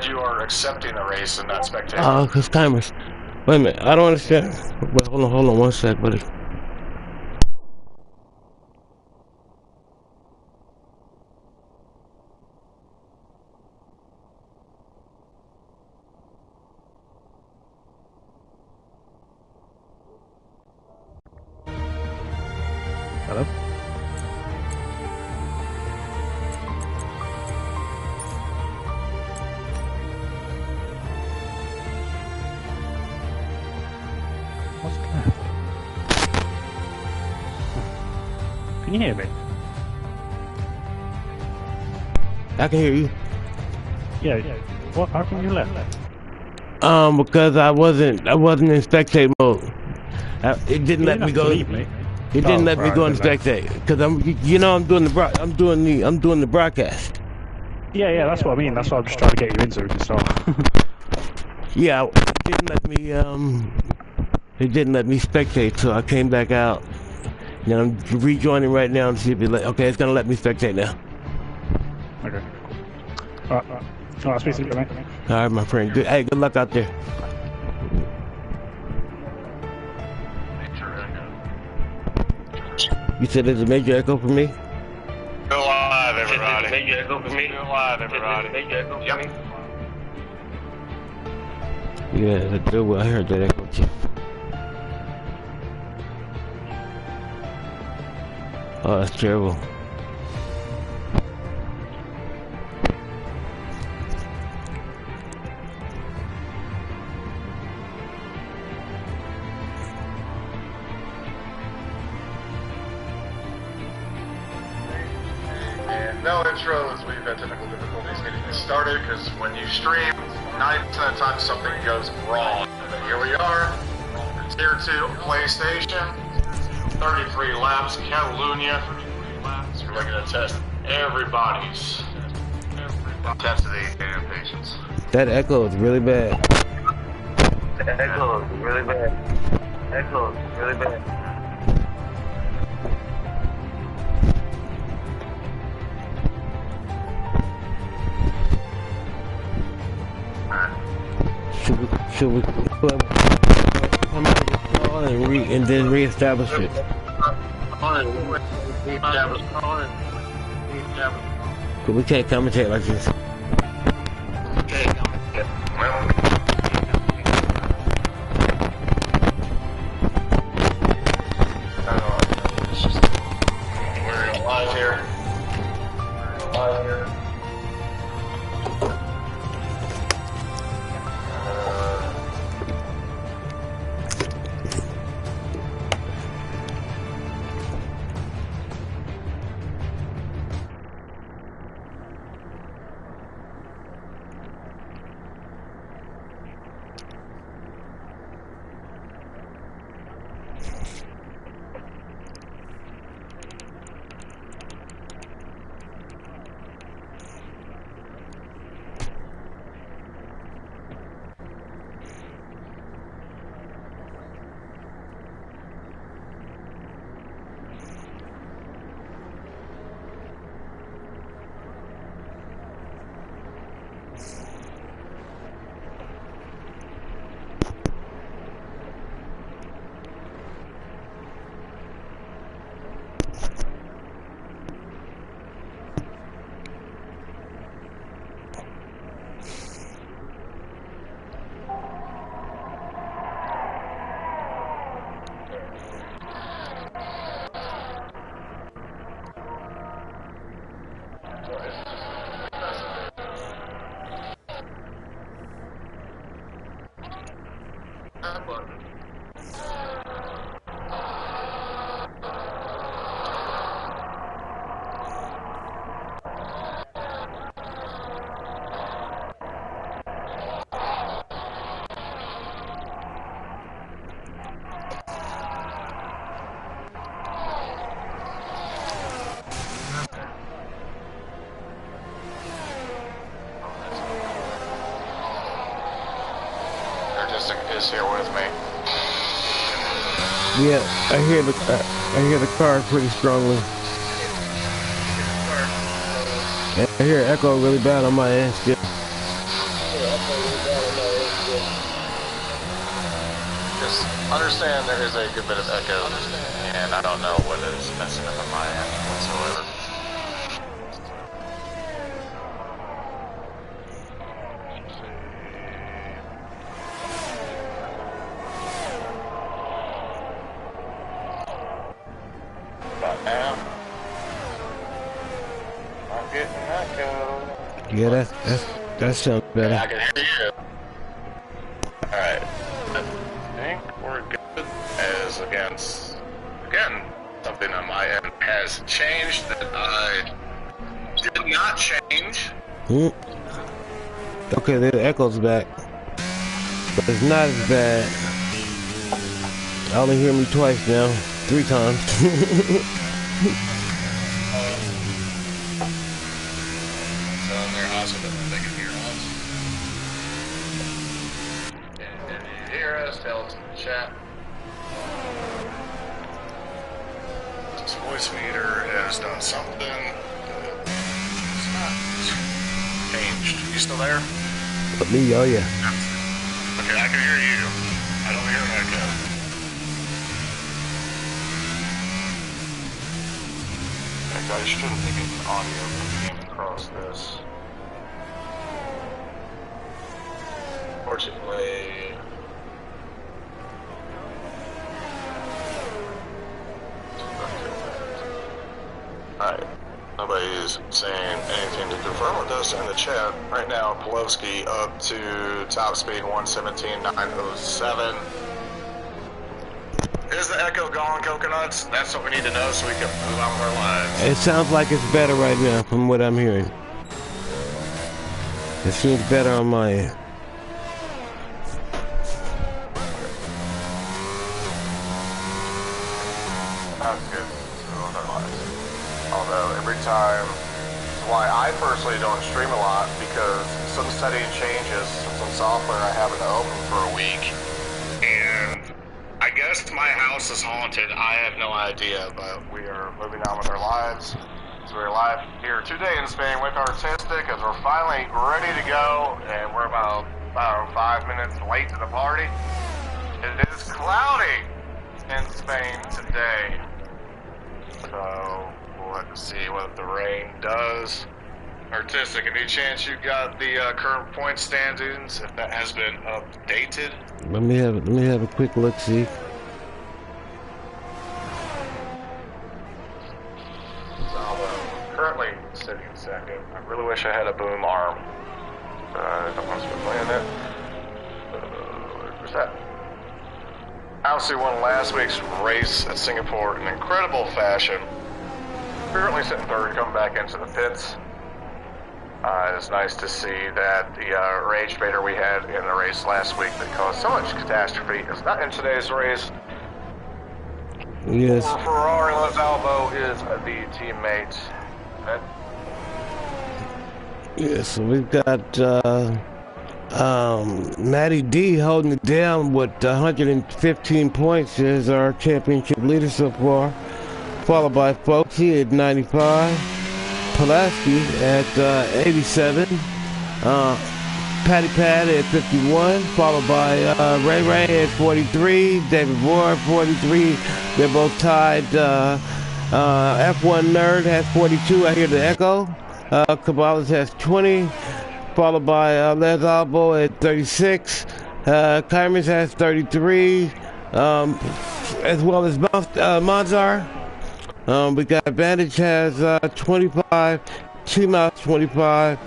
You are accepting the race and not spectating. Oh, cause timers. Wait a minute, I don't understand. Wait, hold on 1 sec, buddy. Hello? What's that? Can you hear me? I can hear you. Yeah. What? How come you left? Because I wasn't in spectate mode. It didn't let me go. Leave me. It didn't let me right, go into didn't spectate. Cause I'm doing the broadcast. Yeah, that's what I mean. That's what I'm just trying to get you into. So. Yeah, it didn't let me spectate, so I came back out. And I'm rejoining right now to see if okay, it's gonna let me spectate now. Okay. Alright. Alright, speak to you, mate. All right, my friend. Hey, good luck out there. You said there's a major echo for me? Go live, everybody. Major echo for me. Go live, everybody. Major echo for me. Yeah, I heard that echo too. Oh, that's terrible. And no intros, we've had technical difficulties getting this started because when you stream, 9% of the time something goes wrong. But here we are, Tier 2 PlayStation, 33 laps, Catalunya. So we're looking to test everybody's test of the data patients. That echo is really bad. The echo is really bad. Echo is really bad. Should we come out of this call and then reestablish it? Cause we can't commentate like this. We're live here. Is here with me. Yeah, I hear the car pretty strongly. And I hear echo really bad on my end still. Just understand there is a good bit of echo, and I don't know what is messing up on my end whatsoever. About now, I'm getting echo. Yeah, that sounds better. I can hear you. Alright. I think we're good as against, again, something on my end has changed that I did not change. Okay, the echo's back. But it's not as bad. I only hear me twice now. 3 times. So they're awesome that they can hear us. And if you hear us, tell us in the chat. This voice meter has done something that's not changed. You still there? But me, oh yeah. Okay, I can hear you. I don't hear an echo. I shouldn't be getting audio coming across this. Fortunately, alright. Nobody is saying anything to confirm with us in the chat. Right now, Pulowski up to top speed 117.907. Is the echo gone, Coconuts? That's what we need to know so we can move on with our lives. It sounds like it's better right now from what I'm hearing. It seems better on my end. That's good. So with our lives. Although every time, why I personally don't stream a lot, because some setting changes, some software I haven't opened for a week, and I guess my house is haunted. I have no idea, but we are moving on with our lives. So we're live here today in Spain with Artistic, as we're finally ready to go, and we're about 5 minutes late to the party. It is cloudy in Spain today, so we'll have to see what the rain does. Artistic, any chance you got the current point standings, if that has been updated? Let me have a quick look, see. Currently sitting second. I really wish I had a boom arm. I don't want to be playing that. Where's that? Obviously won last week's race at Singapore in incredible fashion. Currently sitting third, coming back into the pits. It's nice to see that the rage baiter we had in the race last week that caused so much catastrophe is not in today's race. Yes. For Ferrari, Les Albo is the teammate. Yeah, so we've got Matty D holding it down with 115 points as our championship leader so far, followed by Folksy at 95, Pulaski at 87, Patty Pat at 51, followed by Ray Ray at 43, David Moore at 43. They're both tied. F1 Nerd has 42. I hear the echo. Caballas has 20, followed by Les Albo at 36. Kymers has 33, as well as Monzar. We got Advantage has 25, T-Mouse 25,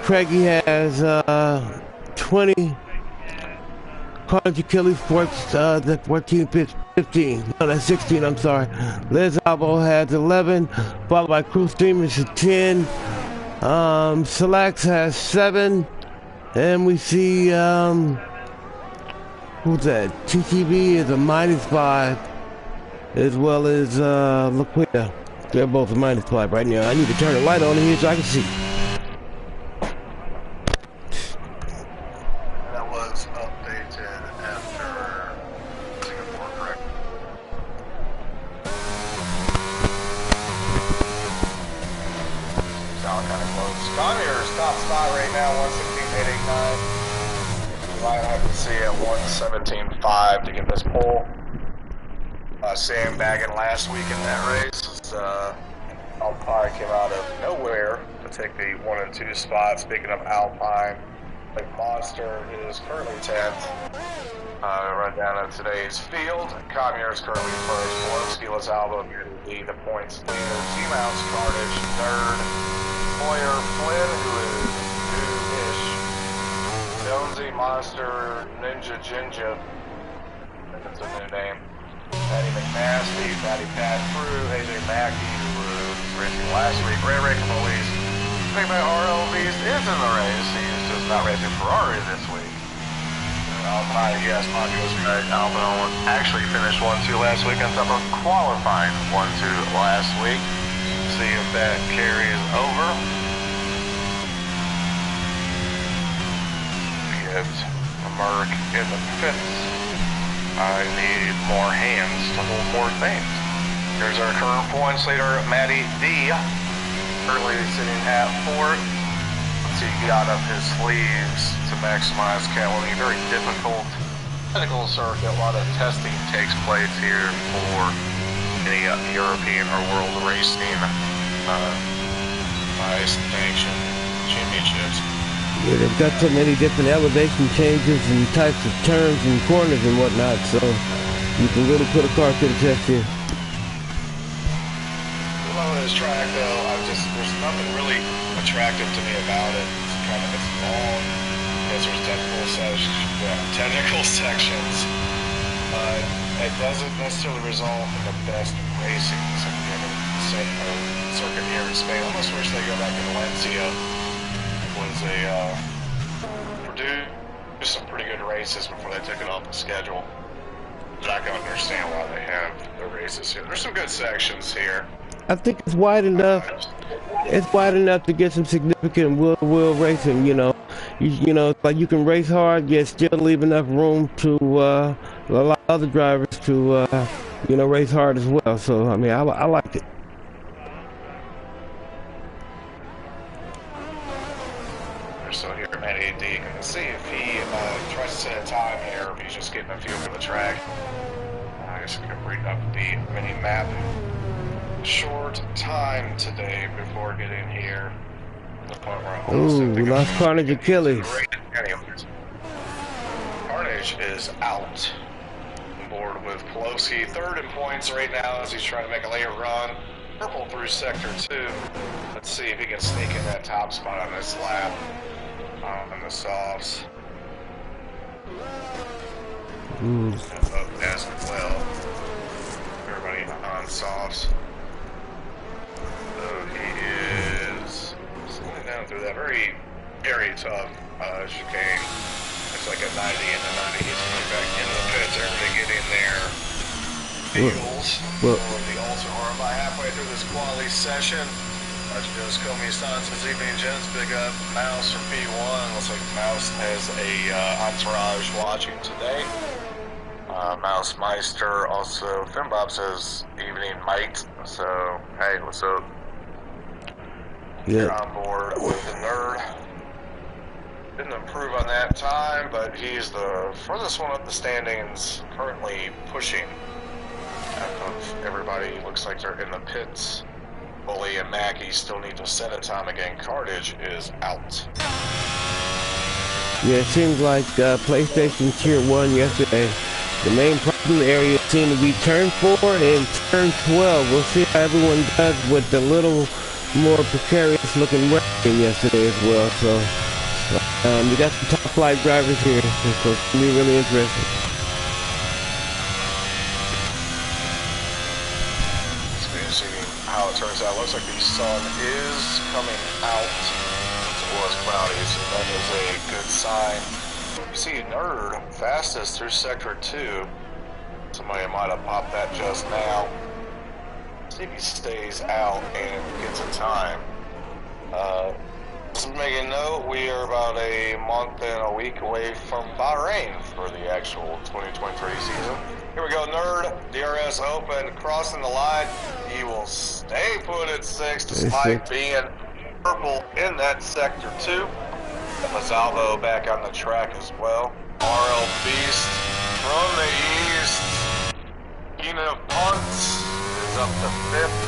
Craigie has 20, Carlos Achilles 14, 15, no, that's 16, I'm sorry. Les Albo has 11, followed by Crew Steamers at 10, Salax has 7, and we see, who's that? TTV is a -5, as well as Laquita. They're both a -5 right now. I need to turn the light on here so I can see. That was updated after Singapore, correct? Sound kind of close. Conier's top spot right now, 116.88. You might have to see at 1:17.5 to get this pole. Sandbagging last week in that race. Alpine came out of nowhere to take the 1 and 2 spots. Speaking of Alpine, like Monster is currently 10th. Run down to today's field. Commuter is currently first. Polowski, Lazalba, lead the points leader. T-Mouse, Carnage, Nerd, Boyer, Flynn, who is new-ish. Jonesy, Monster, Ninja, Jinja. I think that's a new name. Patty McNasty, Patty Pat Crew, AJ Mackey, who was racing last week. Ray Ray Camoise. Big Man RL Beast is in the race. He's just not racing Ferrari this week. Alpine, yes, Mongo's right. Alpine actually finished 1-2 last week on top of qualifying 1-2 last week. See if that carries over. We get Merck in the pits. I need more hands to hold more things. Here's our current points leader, Matty D. Currently sitting at 4th. He got up his sleeves to maximize Catalunya. Very difficult technical circuit. A lot of testing takes place here for any European or world racing by sanction championships. Yeah, they've got so many different elevation changes and types of turns and corners and whatnot, so you can really put a car to the test here. I love this track though. There's nothing really attractive to me about it. It's long, because there's technical sections, but it doesn't necessarily result in the best racing circuit here in Spain. I almost wish they go back to Valencia. Produced some pretty good races before they took it off the schedule. But I can understand why they have the races here. There's some good sections here. I think it's wide enough. It's wide enough to get some significant wheel racing. You know, like you can race hard, yet still leave enough room to allow other drivers to race hard as well. So I mean, I liked it. So here, Matty D, you can see if he tries to set a time here, if he's just getting a feel for the track. I guess we can bring up the mini map. Short time today before getting here. The point where we lost Carnage Achilles. Carnage is out. On board with Polowski, 3rd in points right now as he's trying to make a later run. Purple through sector 2. Let's see if he can sneak in that top spot on this lap. On the softs. As well. Everybody on softs. So he is slowing down through that very, very tough chicane. It's like a 90 and a 90. He's coming back into the pits. Everybody get in there. Feels. Well, the ultra or about halfway through this quality session. Just Komi-san's this evening, gents. Big up Mouse from P1. Looks like Mouse has a entourage watching today. Mouse Meister, also Finbob says evening mate. So, hey, what's up? Yeah. You're on board with the Nerd. Didn't improve on that time, but he's the furthest one up the standings, currently pushing. Everybody looks like they're in the pits. Bully and Mackey still need to set a time again. Cartage is out. Yeah, it seems like PlayStation Tier 1 yesterday. The main problem area seemed to be turn 4 and turn 12. We'll see how everyone does with the little more precarious looking racing yesterday as well. So we got some top flight drivers here, so it's going to be really interesting. How it turns out, looks like the sun is coming out. It was cloudy, so that is a good sign. You see Nerd fastest through sector 2. Somebody might have popped that just now. See if he stays out and gets a time. Just making note, we are about a month and a week away from Bahrain for the actual 2023 season. Here we go, Nerd. DRS open, crossing the line. He will stay put at 6 despite being purple in that sector 2. Mazalvo back on the track as well. RL Beast from the east. Keenan Punt is up to 5th.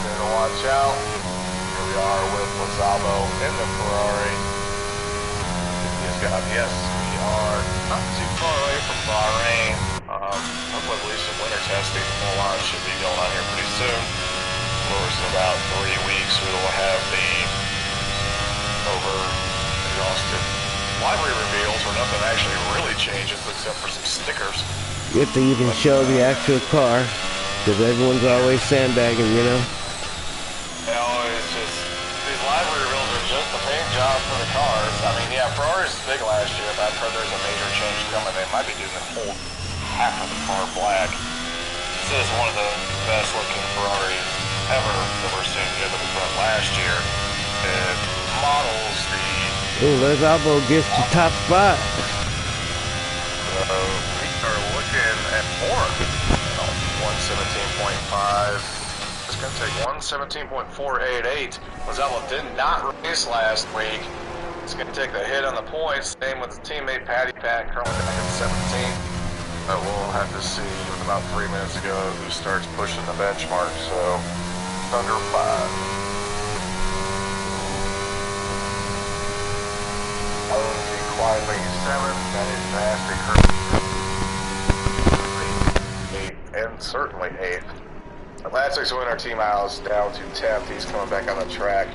Better watch out. Here we are with Mazalvo in the Ferrari. Yes, we are not too far away from Bahrain. Hopefully we'll do some winter testing. A lot should be going on here pretty soon. Of course, in about 3 weeks we will have the exhausted livery reveals where nothing actually really changes except for some stickers. If they even show the actual car, because everyone's always sandbagging, you know? It's just, these livery reveals are just a paint job for the cars. I mean, yeah, Ferrari's big last year, but I've heard there's a major change coming. They might be doing the whole half of the car black. This is one of the best looking Ferraris ever that we're seeing here that we brought last year. It models the... Ooh, Les Albo gets the top spot. So we are looking at more. 117.5. It's going to take 117.488. Mazzello did not race last week. It's going to take the hit on the points. Same with the teammate Patty Pat, currently back at 17. But we'll have to see with about 3 minutes ago who starts pushing the benchmark. So under 5. Quietly 7th, that is Nasty 8th, and certainly 8th. Atlantic's winner Team Miles down to 10th. He's coming back on the track.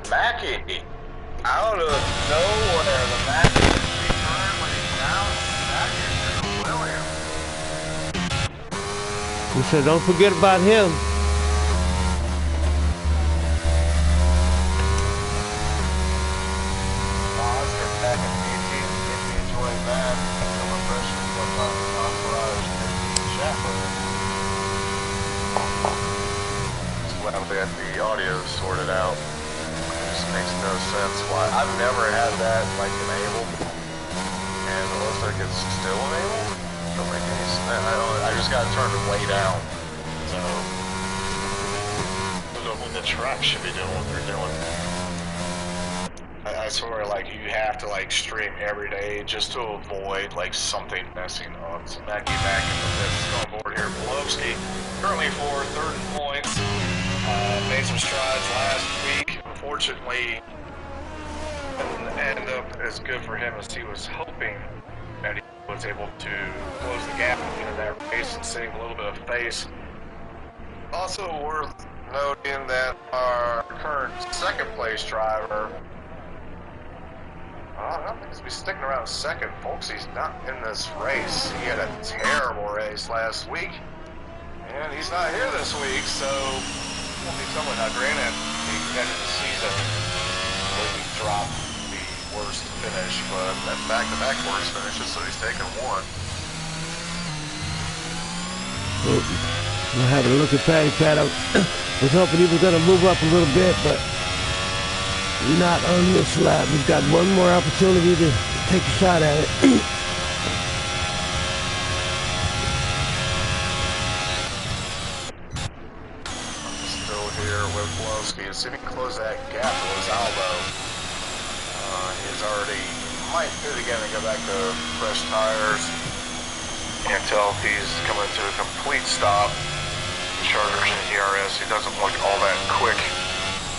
Mackey, out of nowhere, the Mackey is currently down second to Williams. We said don't forget about him. Get the audio sorted out. It just makes no sense why. I've never had that like enabled, and it looks like it's still enabled. Don't make any sense. I just got to turn it way down. So when the track should be doing what they're doing. I swear, like you have to like stream every day just to avoid like something messing up. So Mackie back in the fifth on board here. Polowski currently for 3rd in points. Made some strides last week. Unfortunately, didn't end up as good for him as he was hoping. That he was able to close the gap into that race and save a little bit of face. Also worth noting that our current 2nd place driver, I don't think he's going to be sticking around 2nd, folks. He's not in this race. He had a terrible race last week, and he's not here this week, so won't be someone. Now, granted, the end of the season, maybe dropped the worst finish, but that's back-to-back worst finishes, so he's taking 1. We're having a look at Patty Pat. I was hoping he was going to move up a little bit, but not on this lap. We've got one more opportunity to take a shot at it. See if he can close that gap to Lozalvo. He's already might do it again and go back to fresh tires. Can't tell if he's coming to a complete stop. The Chargers and ERS, he doesn't look all that quick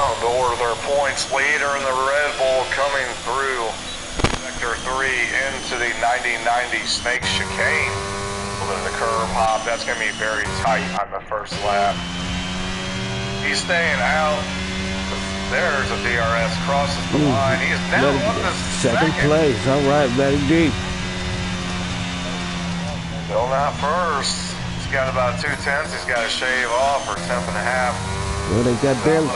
on the order of their points. Leader in the Red Bull coming through Sector 3 into the 90-90 Snake Chicane. A little bit of the curb hop. That's going to be very tight on the first lap. He's staying out. There's a DRS, crosses the line. He is now up to 2nd place. All right, let it be. Still not 1st. He's got about 2 tenths. He's got to shave off, or 10th and a half. Well, they got them.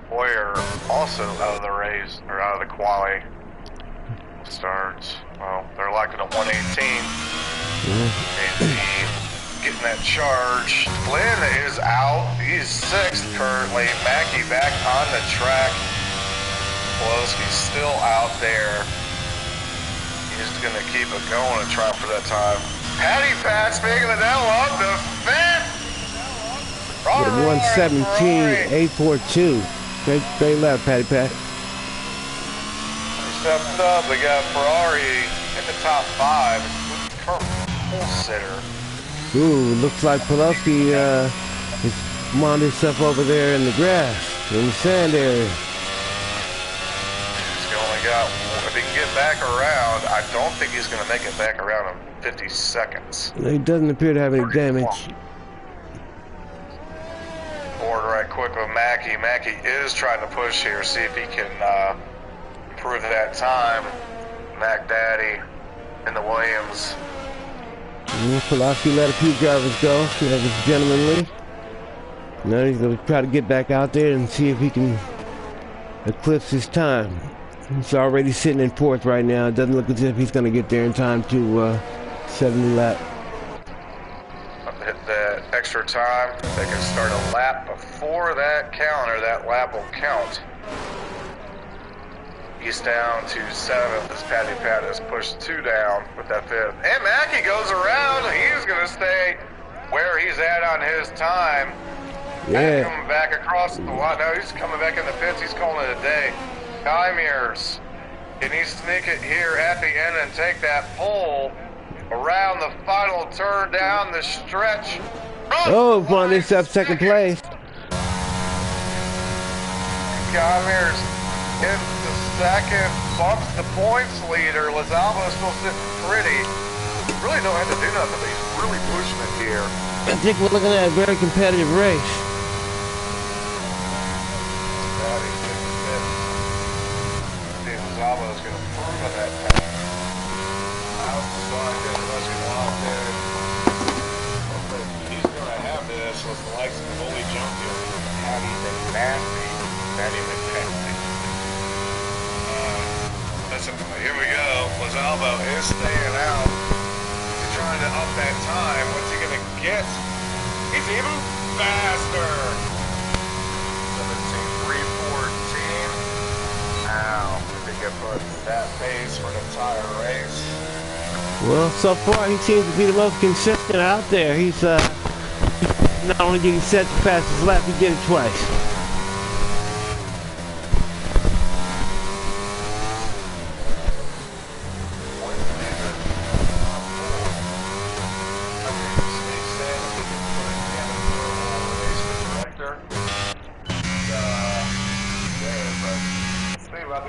Boyer also out of the race, or out of the quali. Starts, well, they're locking at 118. Getting that charge. Flynn is out. He's 6th currently. Mackey back on the track. Polowski's still out there. He's going to keep it going and try for that time. Patty Pat's making the devil up to 5th. With 117.842. Great lap, Patty Pat. Stepped up, we got Ferrari in the top 5, including current pole sitter. Ooh, looks like Pulaski is wound himself over there in the grass, in the sand area. He's only got, if he can get back around, I don't think he's going to make it back around in 50 seconds. He doesn't appear to have any damage. Board right quick with Mackey. Mackey is trying to push here, see if he can improve that time. Mac Daddy in the Williams. Pulaski let a few drivers go. That was gentlemanly. Now he's going to try to get back out there and see if he can eclipse his time. He's already sitting in 4th right now. It doesn't look as if he's going to get there in time to set a new lap. Hit that extra time. They can start a lap before that counter. That lap will count. He's down to 7th as Patty Pat has pushed 2 down with that 5th. And Mackey goes around. He's going to stay where he's at on his time. Yeah. Coming back across the line. No, he's coming back in the pits. He's calling it a day. Kymers, can he sneak it here at the end and take that pole around the final turn down the stretch? Oh, won himself 2nd place. Kymers into 2nd, bumps the points leader. Lizalvo's still sitting pretty. Really don't have to do nothing, but he's really pushing it here. I think we're looking at a very competitive race. Lizalvo's going to prove on that time. Outside, let's go out there. He's going to have this with the likes of Bully Junkie, Patty McNasty. Patty McNasty. Listen, here we go. Lizalvo is staying out. He's trying to up that time. What's he going to get? He's even faster. 17.314. Ow. I think I put that pace for the entire race. Well, so far he seems to be the most consistent out there. He's not only did he set the fastest lap, he did it twice.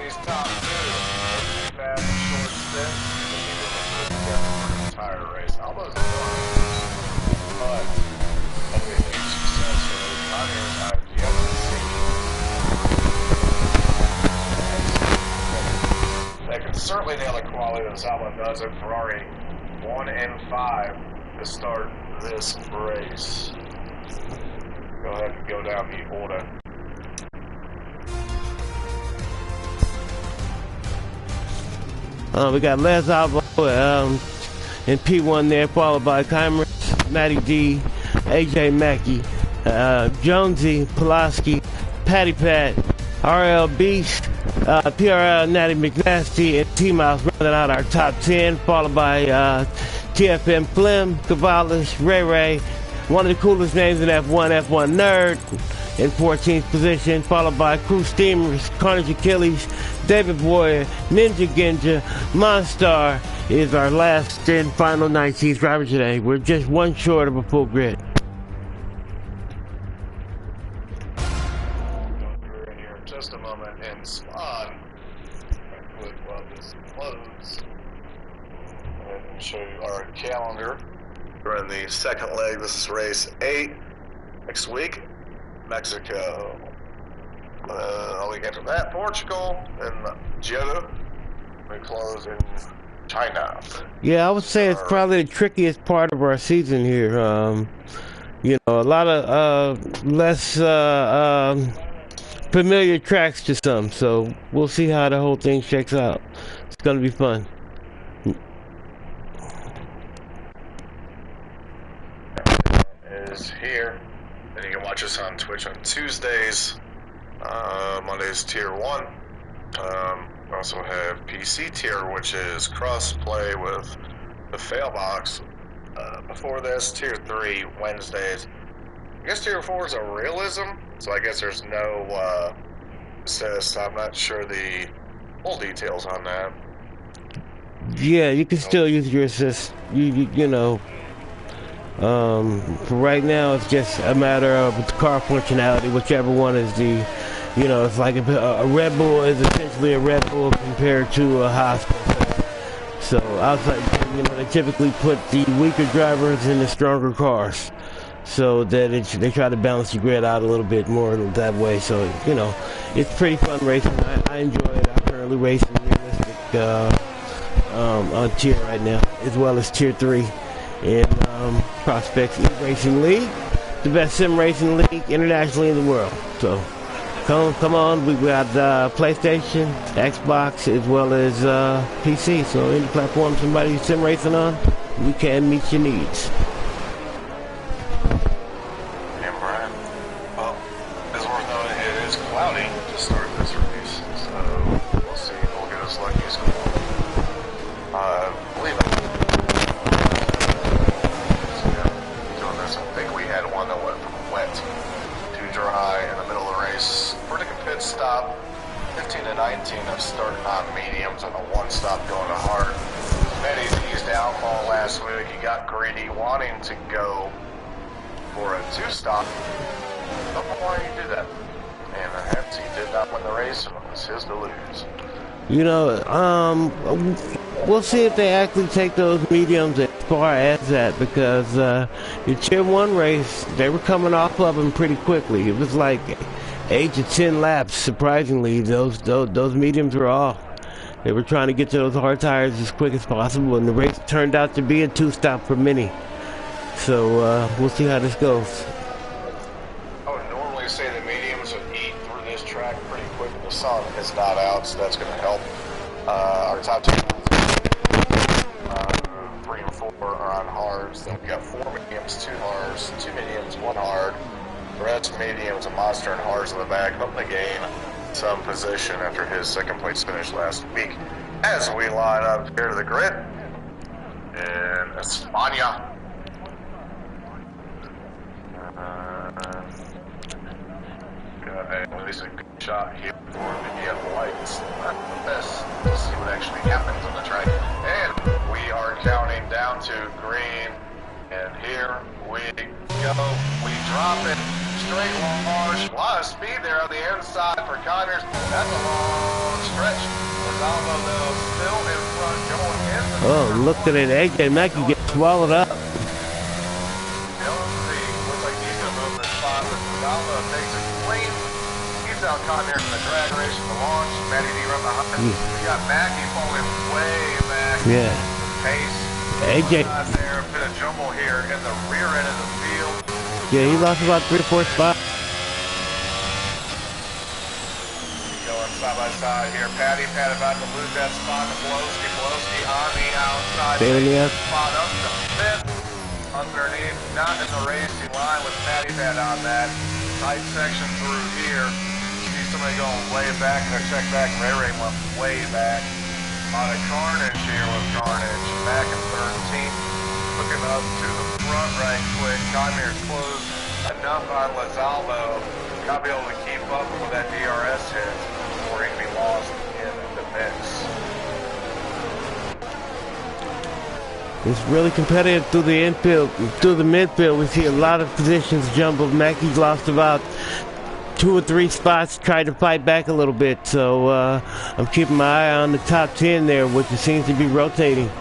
These top 2, fast and short stints, entire race. Almost won, but everything successful. Conyers, I've yet to see. They can certainly nail the quality that Salva does at Ferrari. 1 and 5 to start this race. Go ahead and go down the order. We got Les Alvo in P1 there, followed by Kymers, Matty D, AJ Mackey, Jonesy, Pulaski, Patty Pat, RL Beast, PeRL, Natty McNasty, and T-Mouse rounding out our top 10, followed by TFM Flim, Cavalis, Ray, one of the coolest names in F1 Nerd, in 14th position, followed by Crew Steamers, Carnage Achilles, David Boyer, Ninja Genja, Monstar is our last and final 19th driver today. We're just one short of a full grid. We're in here in just a moment in Swan. Quick while this loads. And show you our calendar. We're in the second leg. This is race 8. Next week, Mexico. A week after that, Portugal, and Jeddah. We close in China. Yeah, I would say it's probably the trickiest part of our season here. You know, a lot of less familiar tracks to some, so we'll see how the whole thing shakes out. It's gonna be fun. Is here, and you can watch us on Twitch on Tuesdays. Monday's Tier 1. We also have PC Tier, which is cross-play with the Failbox. Before this, Tier 3, Wednesdays. I guess Tier 4 is a realism, so I guess there's no assist. I'm not sure the full details on that. Yeah, you can still use your assist. You know. For right now, it's just a matter of the car functionality, whichever one is the, you know, it's like a Red Bull is essentially a Red Bull compared to a hospital. So outside, you know, they typically put the weaker drivers in the stronger cars, so that they try to balance the grid out a little bit more that way. So, you know, it's pretty fun racing. I enjoy it. I'm currently racing realistic on tier right now, as well as tier 3. In Prospects E-Racing League, the best sim racing league internationally in the world. So come on, we got PlayStation, Xbox, as well as PC. So any platform somebody's sim racing on, we can meet your needs. Yeah, Brian. Well, it's worth noting it is cloudy to start this race, so we'll see. We'll get us lucky as cool. I believe I think we had one that went from wet to dry in the middle of the race. Pretty good pit stop. 15 to 19 of starting on mediums and a one stop going to hard. Eddie's eased downfall last week. He got greedy, wanting to go for a two stop. Don't know why he did that. And hence he did not win the race, and it was his to lose. You know, we'll see if they actually take those mediums as far as that, because the tier 1 race, they were coming off of them pretty quickly. It was like 8 to 10 laps. Surprisingly, those mediums were off. They were trying to get to those hard tires as quick as possible, and the race turned out to be a two-stop for many. So we'll see how this goes. I would normally say the mediums would eat through this track pretty quick. The sun is not out, so that's going to help. Our top 2 3 and 4 are on hards. Then we got 4 mediums, 2 hards, 2 mediums, 1 hard. The rest mediums, a monster and hards in the back, hoping to gain some position after his second place finish last week. As we line up here to the grid in España. Got at least a good shot here for the lights. Not the best. Let's see what actually happens on the track. And we are counting down to green. And here we go. We drop it. Straight launch. A lot of speed there on the inside for Connors. That's a long stretch. Rizaldo, though, still in front going into the Oh, look at it. AJ Mackey get swallowed up. Looks like he's going to move the spot, but Rizaldo takes it clean. He's out Connors in the drag race from the launch. Matty D run behind. We got Mackey falling way back. Yeah. Pace. AJ. There, a bit of jumble here in the rear end of the field. Yeah, he lost about 3 or 4 spots. Going side by side here. Patty about to lose that spot to Poloski. Poloski on the outside. Spot up to 5th. Underneath, not in the racing line with Patty on that. Tight section through here. See somebody going way back. Their check back. Ray went way back. A lot of carnage here with Carnage. Back in 13th. Looking up to the front right quick. Conmir's closed enough on Lizaldo. Not be able to keep up with that DRS hit before he can be lost in the mix. It's really competitive through the infield, through the midfield. We see a lot of positions jumbled. Mackey's lost about 2 or 3 spots, tried to fight back a little bit. So I'm keeping my eye on the top 10 there, which seems to be rotating.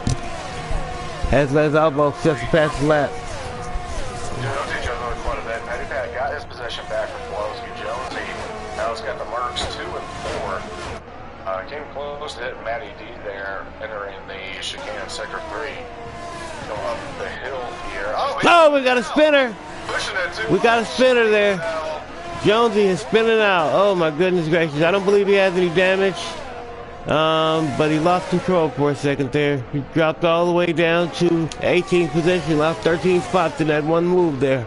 As Lizaldo sets the fastest lap. Jonesy over quite a bit. Petty got his possession back from Poloski. Jonesy now has got the marks 2 and 4. Came close to hit Matty D there, entering the chicane sector 3. Go up the hill here. Oh, we got a spinner. Pushing it too We got a spinner there. Jonesy is spinning out. Oh my goodness gracious. I don't believe he has any damage. But he lost control for a second there. He dropped all the way down to 18th position, lost 13 spots in that one move there.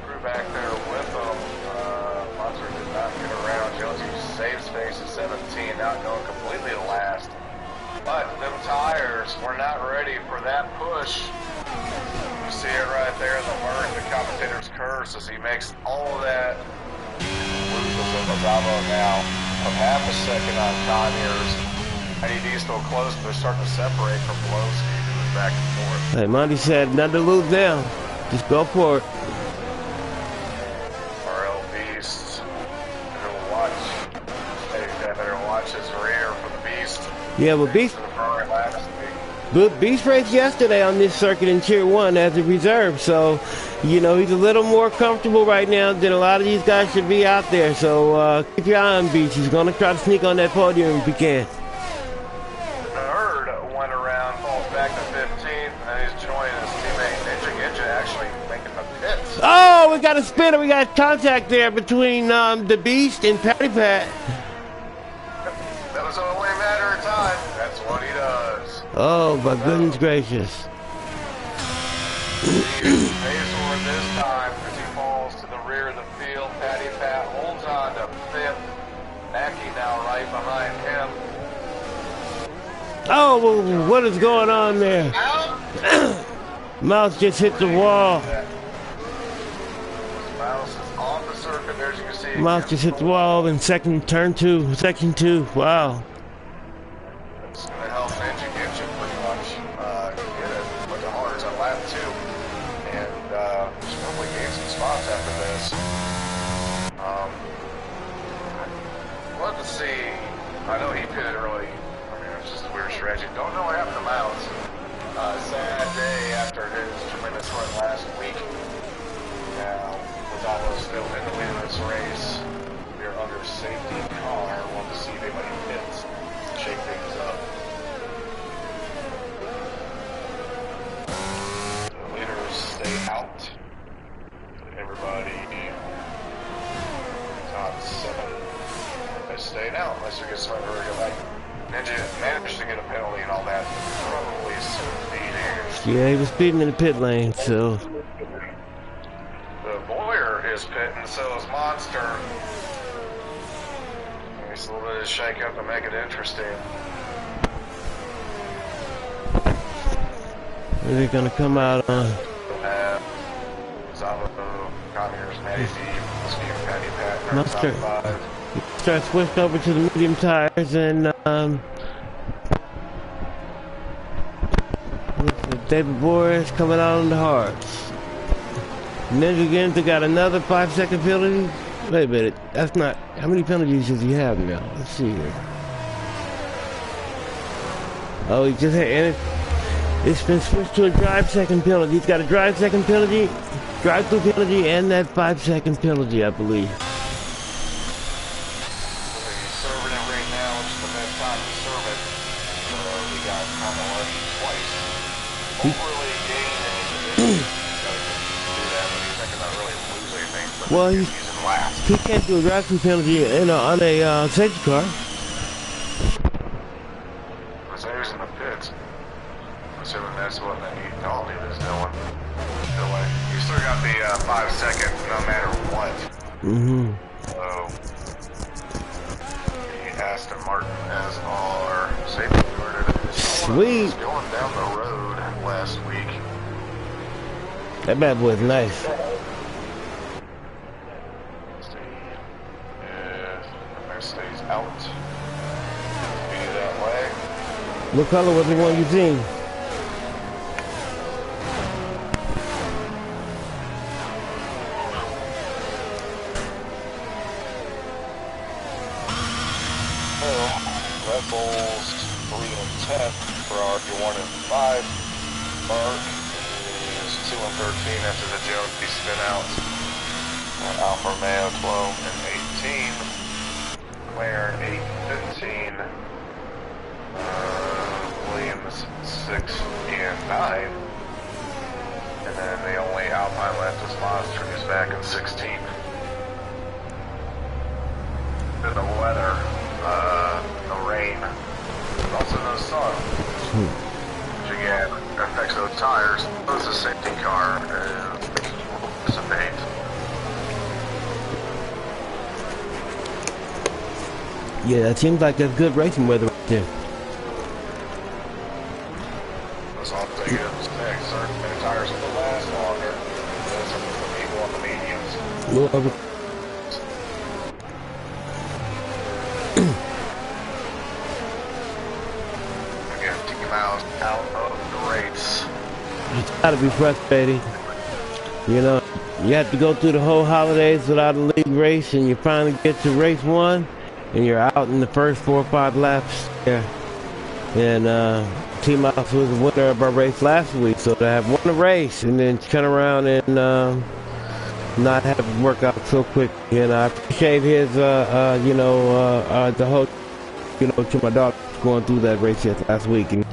Crew back there with him. Monster did not get around. Jonesy saves space at 17, not going completely to last. But them tires were not ready for that push. You see it right there in the mark, the commentator's curse as he makes all of that loose Bravo now of half a second on Conyers. IDD still close, but they're starting to separate from Blowski, who's back and forth. Hey, Monty said, nothing to lose now. Just go for it. PeRL Beast. Better watch. Hey, better watch his rear for the Beast. Yeah, well, Beast raced yesterday on this circuit in Tier 1 as a reserve, so, you know, he's a little more comfortable right now than a lot of these guys should be out there. So keep your eye on Beast. He's going to try to sneak on that podium if he can. Third went around, falls back to 15th, and he's joining his teammate Ninja actually making the pits. Oh, we got a spinner. We got contact there between the Beast and Patty Pat. That was only a matter of time. That's what he does. Oh, my goodness gracious. He pays for it this time as he falls to the rear of the field. Patty Pat holds on to fifth. Mackey now right behind him. Oh, well, what is going on there? Mouse just hit the wall. Mouse is on the circuit there, as you can see. Mouse just hit the wall in section 2. Wow. It's going to help Ninja pretty much get it with the hardest on lap 2. And just probably gain some spots after this. Let's see. I know he pitted early. I mean, it's just a weird strategy. Don't know what happened to Mouse. Sad day after his tremendous run last week. Now, Gonzalo still in the lead of this race. We're under safety car. Want to see if anybody hits. Shake things up. The leaders stay out. Everybody top 7 is staying out unless we get somebody to go back. Ninja managed to get a penalty and all that. Probably speeding. Yeah, he was speeding in the pit lane, so. The Boyer is pitting, so is Monster. It's a little bit of shake up to make it interesting. Are they gonna come out on? Zavo, Conyers, Matty D, Patty Pat, Monster. Start switched over to the medium tires and David Boris coming out on the hards. Ninja again, they got another 5-second penalty. Wait a minute, that's not. How many penalties does he have now? Let's see here. Oh, he just had, and it's been switched to a drive-second penalty. He's got a drive-second penalty, drive-through penalty, and that 5-second penalty, I believe. Well, he can't do a drive-through penalty on a safety car. So he was in the pits. Assuming that's what the penalty was doing. You still got the 5 seconds no matter what. Mm-hmm. So, the Aston Martin as our safety car. Sweet. Going down the road last week. That bad boy's nice. Stays out. Be that way. What color was the one you seen? Red Bulls 3 and 10. Ferrari 1 and 5. Mark is 2 and 13 after the Jones spin out. Alfa Romeo 12 and 18. McLaren 8-15, Williams 6 and 9, and then the only Alpine left is Monster, who's back in 16th. Then the weather, no rain, also no sun, which again affects those tires. This is a safety car, dissipate. Yeah, that seems like a good racing weather right there. That's all I'm thinking. Next, certain tires will last longer than some of the people on the mediums. was out of the race. It's gotta be frustrating. You know, you have to go through the whole holidays without a league race, and you finally get to race one, and you're out in the first 4 or 5 laps. Yeah. And Team House was the winner of our race last week, so to have won a race and then turn around and not have it work out so quick. And I appreciate his, the whole, to my daughter going through that race last week, and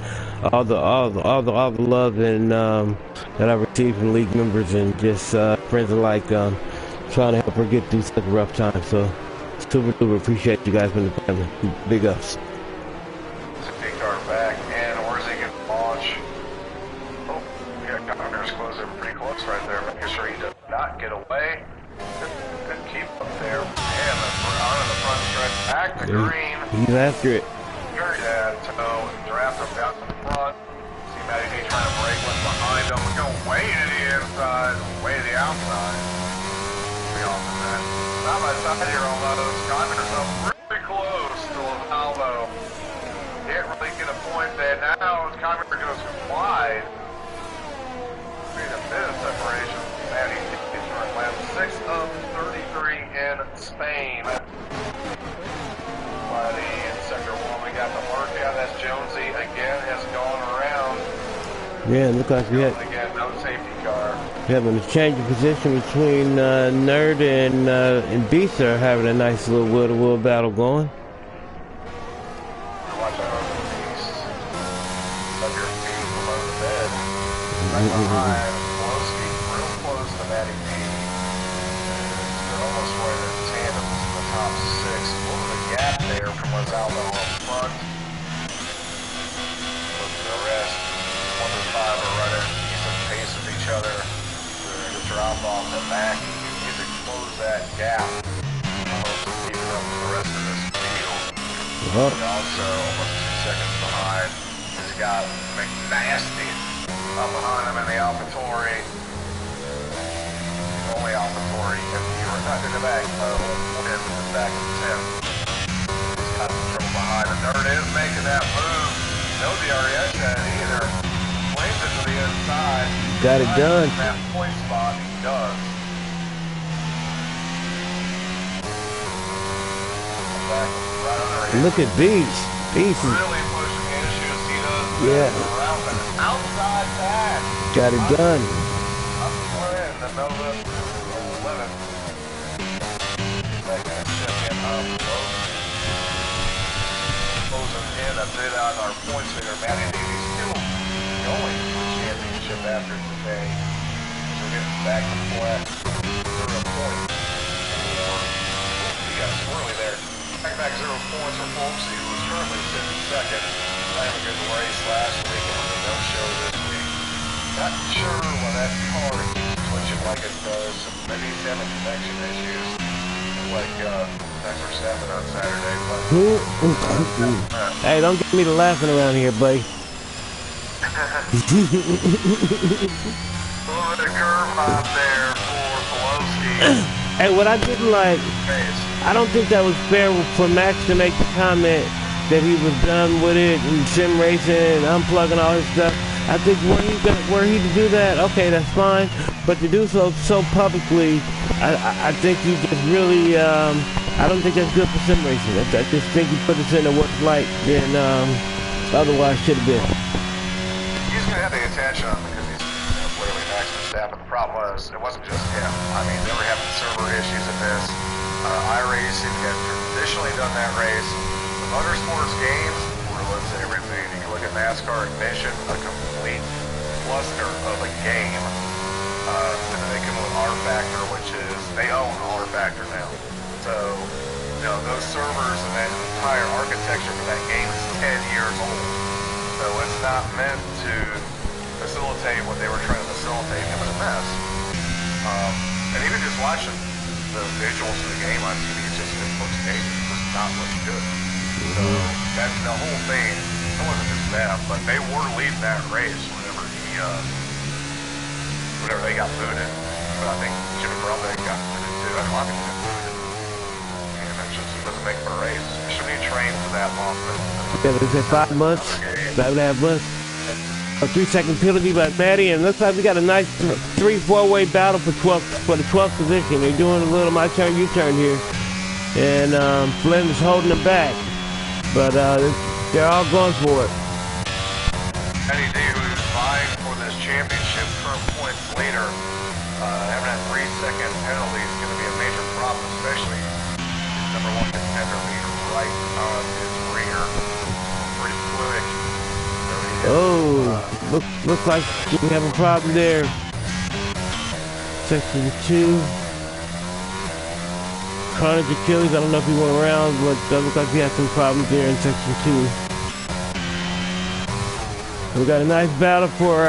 all the love and that I received from league members and just friends alike, trying to help her get through such a rough time. So super duper appreciate you guys from the family. Big ups. Car back, and where's he going to launch? Oh, yeah, Connor's closing pretty close right there, making sure he does not get away. Good keep up there. And we're on in the front stretch, back to green. He's after it. Yeah, toe, draft him down to the front. See Matty D trying to break what's behind him. We're going way to the inside, way to the outside. Be off of that. Side by side here almost. Connor's up really close to Lavaldo. Can't really get a point there. Now Conner goes wide. Create a bit of separation. Matty is running lap 6 of 33 in Spain. Buddy in sector 1, we got the mark out. That's Jonesy again, has gone around. Yeah, look like we had again, no safety car. having a change of position between Nerd and Beast are having a nice little wheel-to-wheel battle going. Watch out over the east. Up your feet below the bed. Right behind Wolski, real close to Matty D. They're almost right in tandem in the top 6. A little bit of gap there from what's out there on front. Look at the rest. 1 to 5 are right at decent pace with each other. They're going to drop off the back. You need to close that gap. Almost keeping up with the rest of this field. Oh. And also, almost 2 seconds behind, he's got McNasty up behind him in the AlphaTauri. Only AlphaTauri if you were not in the back, in the back of the 10. He's got some trouble behind him. Nerd is making that move. No DRS had either. Flames it to the inside. Got it done. That point spot, he does. Back right under him. Look at Beast. Beast is Really pushing issues. He does. Around the outside pass. got it done. Up in the Nova 11. They're going to shift him up close. Closing in a bit on our points figure. Matty Davies still going for the championship after today. So we're getting back to flat. 0 points. We got a swirly there. Back 0 points for Folksy, who was currently sitting second. Playing a good race last week and was a no-show this week. Not sure why that car keeps twitching like it does. Maybe he's having connection issues, like Max Verstappen on Saturday. But Hey, don't get me to laughing around here, buddy. a little bit of curve hop there for Pawlowski. Hey, what I didn't like, I don't think that was fair for Max to make the comment that he was done with it and sim racing and unplugging all his stuff. I think were he to do that, okay, that's fine. But to do so publicly, I think you just really, I don't think that's good for sim racing. I just think you put us in a worse light than otherwise should have been. He's going to have the attention on him because he's clearly Max Verstappen. The problem was, it wasn't just him. I mean, they were having server issues in this. iRacing had traditionally done that race. The motorsports games were, let's say, everything. You can look at NASCAR Ignition, a complete cluster of a game. And then they come with R-Factor, which is, they own R-Factor now. So, those servers and that entire architecture for that game is 10 years old. So it's not meant to facilitate what they were trying to facilitate. It was a mess. And even just watching the visuals of the game on TV, it looks dated. It does not look good. So that's the whole thing. It wasn't just them, but they were leading that race whenever they got booted. But I think Jimmy Brumbeck got booted too. I don't think he got booted. And it just doesn't make for a race. It should be trained for that long. Yeah, they said 5 months, 5.5 months. A 3-second penalty by Maddie, and looks like we got a nice 3-4-way battle for the 12th position. They're doing a little my turn, you turn here, and Flynn is holding them back, but they're all going for it. Eddie D, who's vying for this championship, current points leader, having that 3-second penalty is going to be a major problem, especially number one contender being right on his rear. Pretty quick. Oh, looks like we have a problem there. Section 2. Carnage Achilles, I don't know if he went around, but it looks like we have some problems there in Section 2. We got a nice battle for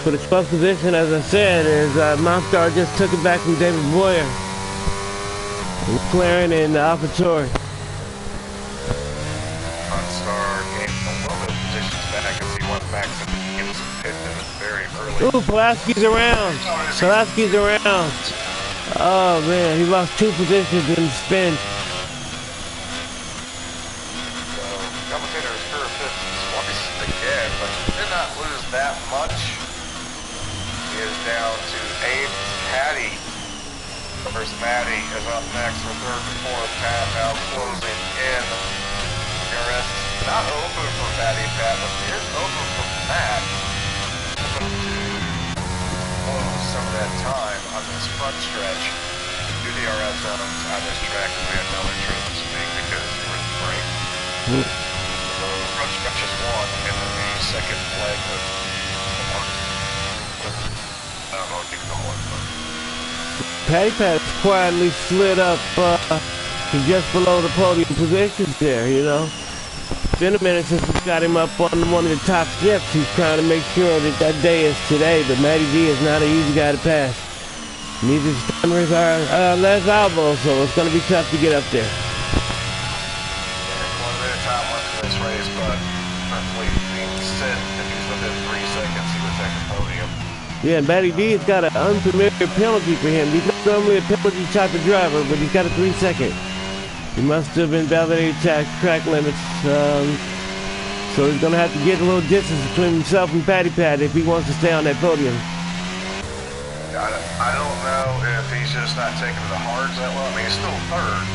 the 12th position, as I said, as Monster just took it back from David Boyer. McLaren and AlphaTauri. Ooh, Pulaski's around. Pulaski's around. Oh man, he lost 2 positions in the spin. So, commentators for fifth twice again, but he did not lose that much. He is down to 8th. Patty. First Maddie is up next for 3rd and 4th. Pat now closing in. DRS not open for Patty Pat, but it is open for Matt. Some of that time on this front stretch. DRS zones on this track, and we had no interest in speed because we were in the break. So the front stretch is 1, and then the second leg of I don't know what you call it, but Patty Pat quietly slid up to just below the podium positions there, you know. It's been a minute since we got him up on one of the top steps. He's trying to make sure that day is today, but Matty D is not an easy guy to pass. Neither is Les Albo, so it's going to be tough to get up there. one minute time left in this race, but hopefully being set, if he's within 3 seconds, he would take the podium. Yeah, Matty D has got an unfamiliar penalty for him. He's not normally a penalty type of driver, but he's got a 3-second. He must have been validated track limits, so he's going to have to get a little distance between himself and Patty Pat if he wants to stay on that podium. I don't know if he's just not taking the hards that well. I mean, he's still 3rd.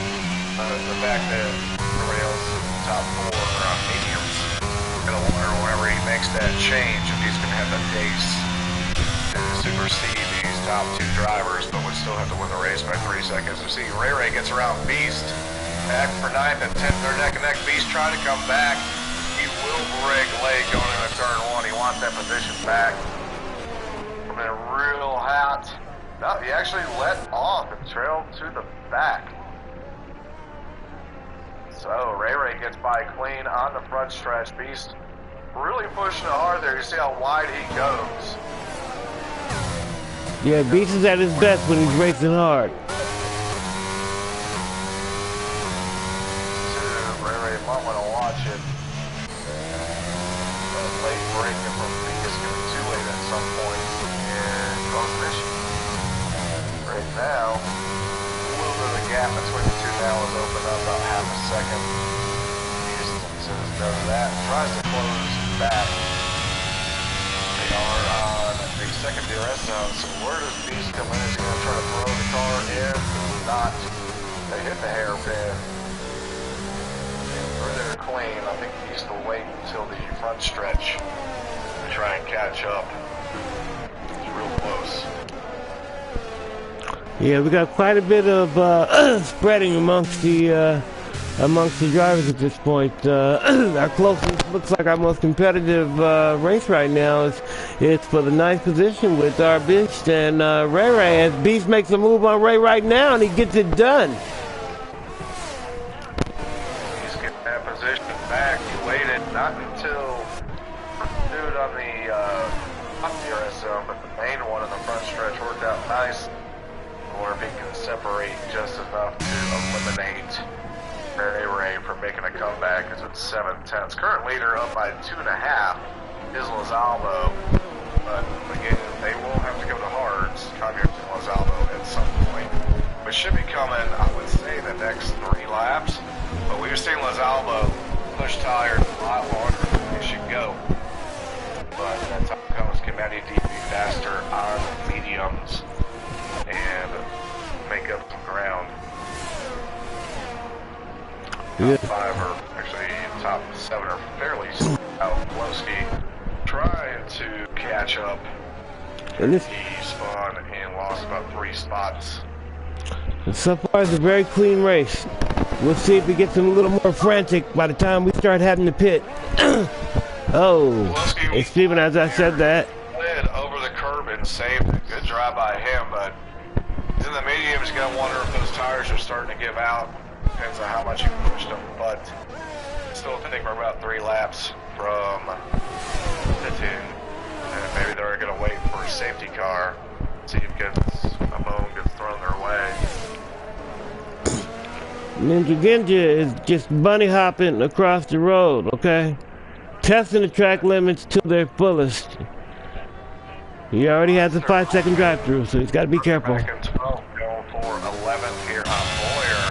The fact that everybody else is in the top 4 are on mediums. Gonna wonder whenever he makes that change if he's going to have the pace to supersede these top 2 drivers, but would still have to win the race by 3 seconds. You see, Ray gets around Beast. Back for 9th and 10th. They're neck and neck. Beast trying to come back. He will break late going into turn 1. He wants that position back. Coming in real hot. No, he actually let off and trailed to the back. So Ray gets by clean on the front stretch. Beast really pushing it hard there. You see how wide he goes. Yeah, Beast is at his best when he's racing hard. Might want to watch it. Late breaking from B is going to be too late at some point and cause an issue. Right now, a little bit of the gap between the 2 now is opened up about half a second. Beast says no to that. Tries to close back. They are on the second DRS zone, so where does Beast come in? Is he going to try to throw the car in? Not. They hit the hairpin. They're clean. I think he needs to wait until the front stretch to try and catch up. It's real close. Yeah, we got quite a bit of spreading amongst the drivers at this point. Our closest, looks like our most competitive race right now is for the 9th position with our Beast and Ray. As Beast makes a move on Ray right now, and he gets it done. Back, he waited not until dude on the top DRS zone, but the main one in the front stretch worked out nice. Or if he can separate just enough to eliminate Ray from making a comeback, because it's 7/10. Current leader up by 2.5 is Lozalvo, but again, they will have to go to hards, Conyer to Lozalvo at some point. Which should be coming, I would say, the next 3 laps. But we've seen Lozalvo push tires a lot longer than they should go. But 5 are actually top 7 are fairly out. Wolski trying to catch up. And this, He spun and lost about 3 spots. so far, it's a very clean race. We'll see if it gets a little more frantic by the time we start having to pit. Oh, Steven, as I said that. Slid over the curb and saved it. Good drive by him, but in the medium, he's going to wonder if those tires are starting to give out. Depends on how much you pushed them, but still think we're about 3 laps from pitting. And maybe they're going to wait for a safety car, see if a bone gets thrown their way. Ninja Genja is just bunny hopping across the road, okay? Testing the track limits to their fullest. He already has a 5-second drive-through, so he's got to be careful. Back in 12, going for 11th here on Boyer.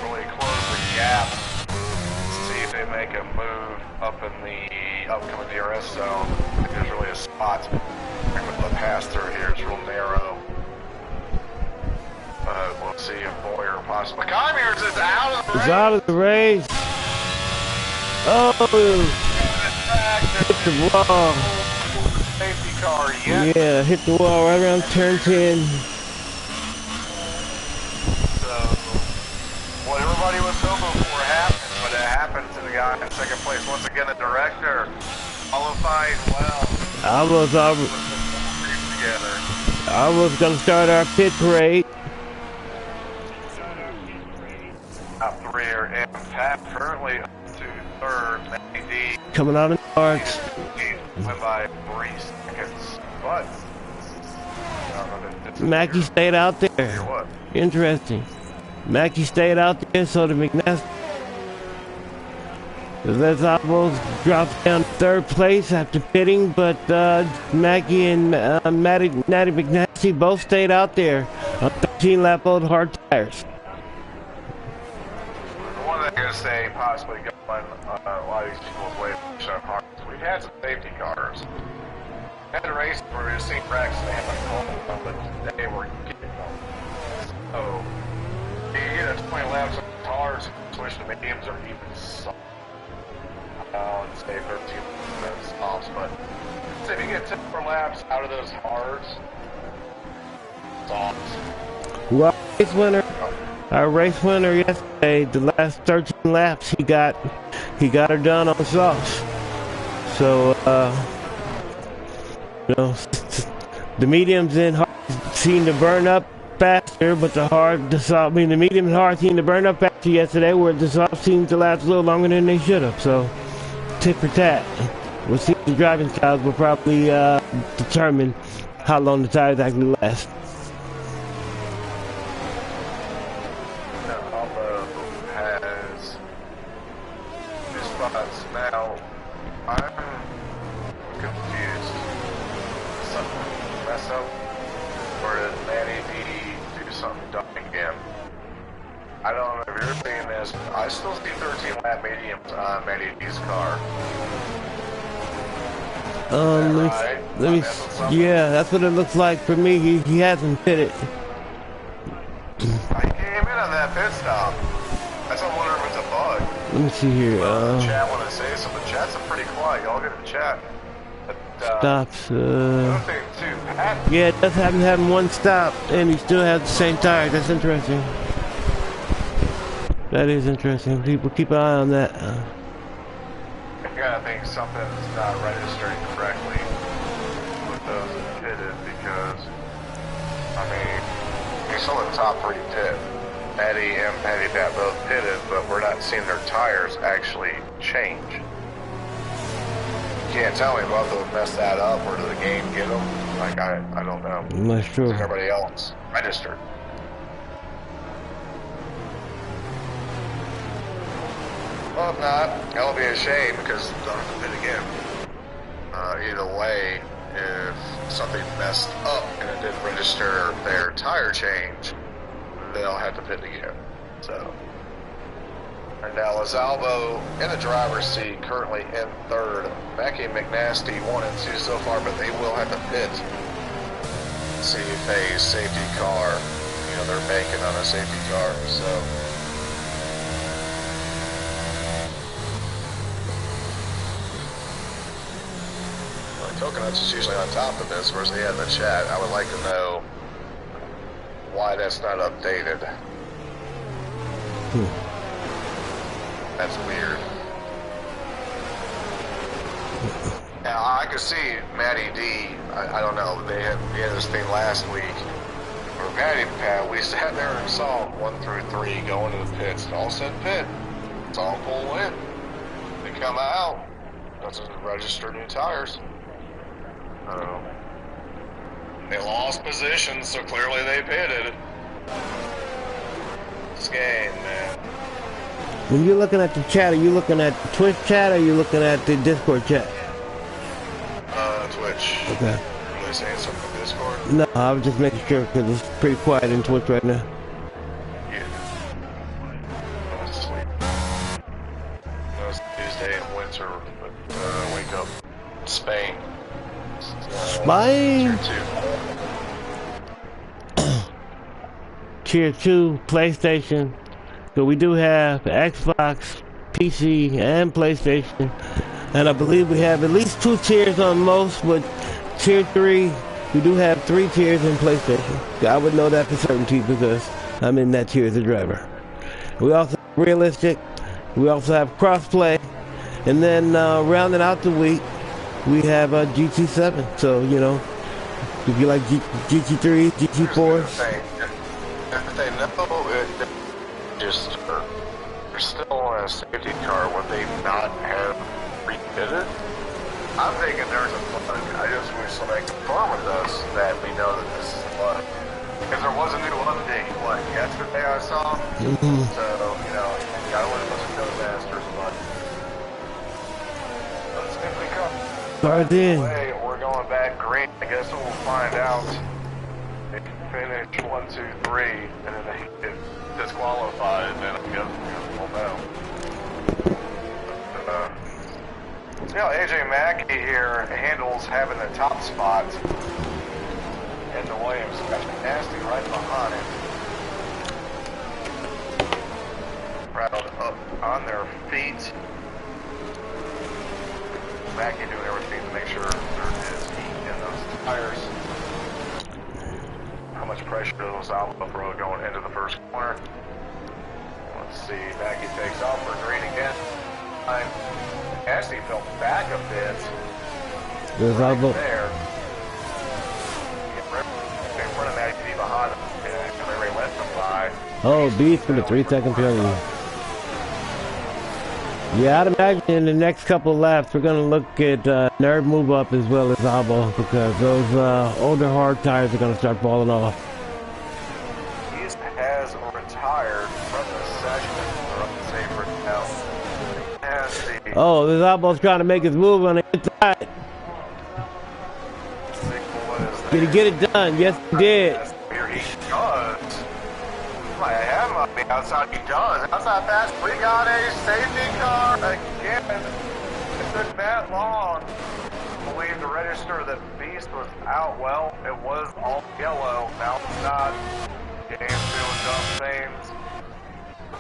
Really close the gap. See if they make a move up in the upcoming DRS zone. I think there's really a spot. The pass through here is real narrow. We'll see if Boyer possibly. Commerce is out of the race. He's out of the race. Oh, hit the wall. Safety car yet. Yeah, hit the wall right around turn 10. So, what everybody was hoping for happened, but it happened to the guy in second place. Once again, the director qualifying well. I was going to start our pit parade. Top 3 are in. Pat currently up to 3rd. Matty D. Coming out in parts. Went by 3 seconds, but Mackey stayed out there. What? Interesting. Mackey stayed out there, so the McNasty. Les Alvos drops down to 3rd place after pitting, but Mackey and Natty McNasty both stayed out there on 13-lap-old hard tires. The one that I'm going to say possibly going a lot of these people's way to hard. We've had some safety cars. Had a race where we've seen wrecks and they had like home, but they were getting them. So, you get a 20 laps of cars, switch to mediums or even soft. And stay 13 minutes off, but so if you get 10 more laps out of those hards, soft. Well, our race winner yesterday, the last 13 laps, he got her done on softs. So, you know, the mediums and hard seem to burn up faster, but the medium and hard seemed to burn up faster yesterday, where the soft seemed to last a little longer than they should have. So, tit for tat. We'll see if the driving styles will probably determine how long the tires actually last. Has 2 spots now. I'm confused. Something mess up, or did Matty D do something dumb again? I don't know if you're seeing this, but I still see 13 lap mediums on Matty D's car. Let me yeah, that's what it looks like for me. He hasn't pitted. I came in on that pit stop. That's what I'm wondering if it's a bug. Let me see here. Chat want to say something. Chat's pretty quiet. Y'all get in the chat. But, stops. another thing too, Pat. Yeah, it does happen having one stop, and he still has the same tire. That's interesting. That is interesting. People keep an eye on that. I gotta think something's not registering correctly with those pitted because, I mean, you saw the top 3 pit. Eddie and Patty Pat both pitted, but we're not seeing their tires actually change. You can't tell me both of them messed that up, or did the game get them? Like, I don't know. I'm not sure. Everybody else registered. Well, if not, that'll be a shame because they'll have to pit again. Either way, if something messed up and it didn't register their tire change, they'll have to pit again. So, and now Lazalvo in the driver's seat, currently in 3rd. Mackey and McNasty 1 and 2 so far, but they will have to pit. See if a safety car, they're making on a safety car. So. Coconuts is usually on top of this, whereas they had in the chat. I would like to know why that's not updated. That's weird. Now, I could see Matty D, I don't know, we had this thing last week. For Matty Pat, we sat there and saw 1 through 3 going to the pits. It all said pit. It's all pull in. They come out. Doesn't register new tires. They lost position, so clearly they pitted. This game, man. When you're looking at the chat, are you looking at the Twitch chat or are you looking at the Discord chat? Twitch. Okay. Are they saying something in Discord? No, I was just making sure because it's pretty quiet in Twitch right now. Yeah. I was asleep. It was Tuesday in winter, but wake up. Spain. Spain? Tier 2. Tier 2, PlayStation. So we do have Xbox, PC, and PlayStation. And I believe we have at least 2 tiers on most, but Tier 3, we do have 3 tiers in PlayStation. I would know that for certainty because I'm in that tier as a driver. We also have Realistic. We also have Crossplay. And then rounding out the week, we have GT7. So, you know, if you like GT3, GT4s. If they know it, just they're still on a safety car, would they not have refitted? I'm thinking there's a bug. I just wish somebody could confirm with us that we know that this is a bug. Because there was a new update, what, yesterday I saw? So, you know, gotta let those Codemasters, but let's see if we come. Start in. We're going back green. I guess we'll find out. They finish 1, 2, 3, and then they get disqualified, and then I guess we'll know. You know, AJ Mackey here handles having the top spot, and the Williams got nasty right behind him. Proud up on their feet. Mackey doing everything to make sure there is heat in those tires. How much pressure does Alpha Pro going into the first corner? Let's see, Mackey takes off for green again. Actually fell back a bit. There's right there. In front of Mackey behind him. And they let them by. Oh, beef for the 3-second penalty. Yeah, I'd imagine in the next couple of laps we're going to look at Nerd move up as well as Albo because those older hard tires are going to start falling off. He has retired from the session, or up to say for now. Oh, this Albo's trying to make his move on the inside. Did he get it done? Yes, he did. Here he does. I have him on the outside. He does. Outside pass. We got a safety car again. It took that long. I believe to register that Beast was out. Well, it was all yellow. Now it's not. Game's doing dumb things.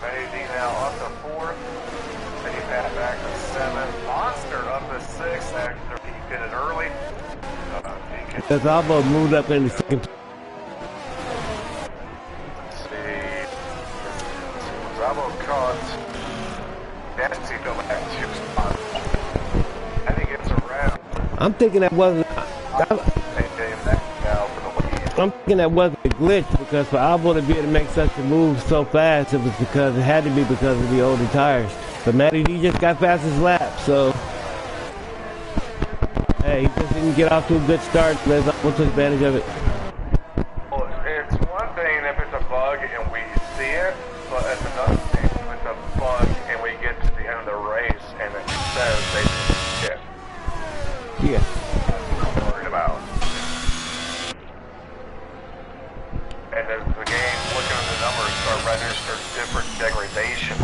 Maybe now up to 4th. Then he passed back to 7th. Monster up to 6th after he pitted early. Because Albo moved up in the second. Let's see. Albo caught. Nasty fell back 2 spots. And he gets around. I'm thinking that wasn't. I'm thinking that wasn't a glitch because for Albo to be able to make such a move so fast, it was because it had to be because of the older tires. But Matty D just got fastest lap, so hey, he just didn't get off to a good start. Let's took advantage of it. Well, it's one thing if it's a bug and we see it, but it's another thing if it's a bug and we get to the end of the race and it says they shit. Yeah. That's what I'm worried about. And as the game, looking at the numbers, start registering different degradation.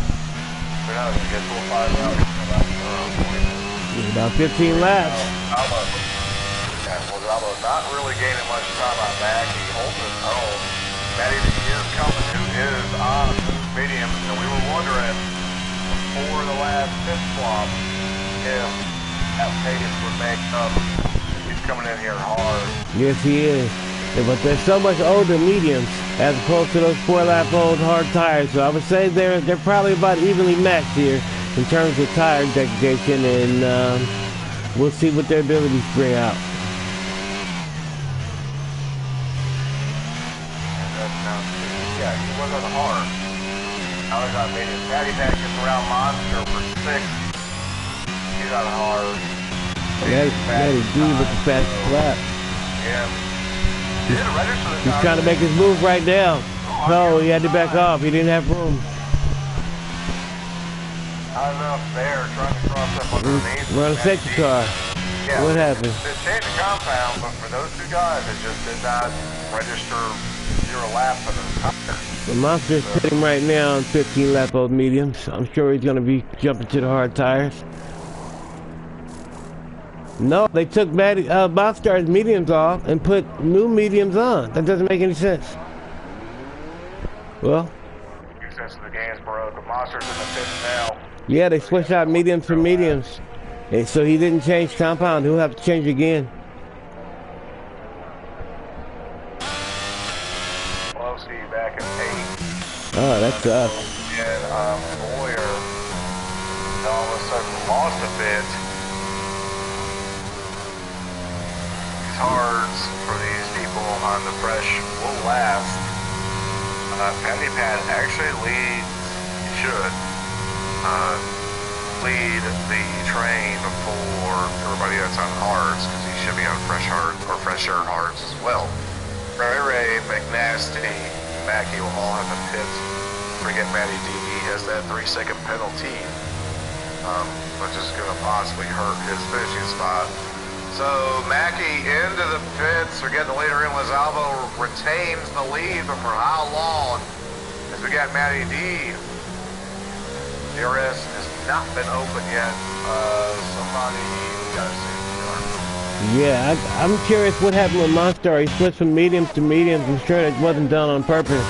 We're not going to get to a 5 round. About 15 laps. Albo not really gaining much time on Maggie. Holton, Matty is coming, who is on medium, and we were wondering before the last pit swap if that pace would make up, coming in here hard. Yes, he is. Yeah, but there's so much older mediums as opposed to those 4-lap-old hard tires. So I would say they're probably about evenly matched here in terms of tire degradation, and we'll see what their abilities bring out. Yeah, he was on hard. Now he's on medium. Patty Pat gets around Monster for 6. He's on hard. Matty D with the fastest lap. Yeah. He's trying to make his move right now. So he had to back off. He didn't have room. Not enough there, trying to cross up underneath. We're on a safety car. Yeah. What happened? It changed the compound, but for those two guys, it just did not register 0 laps on the tire. The Monster's pitting right now on 15-lap-old mediums. I'm sure he's going to be jumping to the hard tires. No, they took Monster's mediums off and put new mediums on. That doesn't make any sense. Well, Sense of the game's broke. Monster's in the pits now. yeah, they switched out mediums for mediums. And so he didn't change compound. He'll have to change again. Pelosi back in 8. Oh, that sucks. And Boyer all of a sudden lost a bit. These hards for these people on the fresh will last. Patty Pat actually leads, should lead the train for everybody that's on hards, because he should be on fresh hard or fresher hards as well. Ray, McNasty, Mackey will all have a pit. Forget Matty D. He has that 3-second penalty, which is going to possibly hurt his finishing spot. So Mackey into the pits. We're getting the leader in. Lizalvo retains the lead, but for how long? As we got Matty D. DRS has not been open yet. Somebody got a safety car. Yeah, I'm curious what happened with Monster. He switched from mediums to mediums. I'm sure it wasn't done on purpose.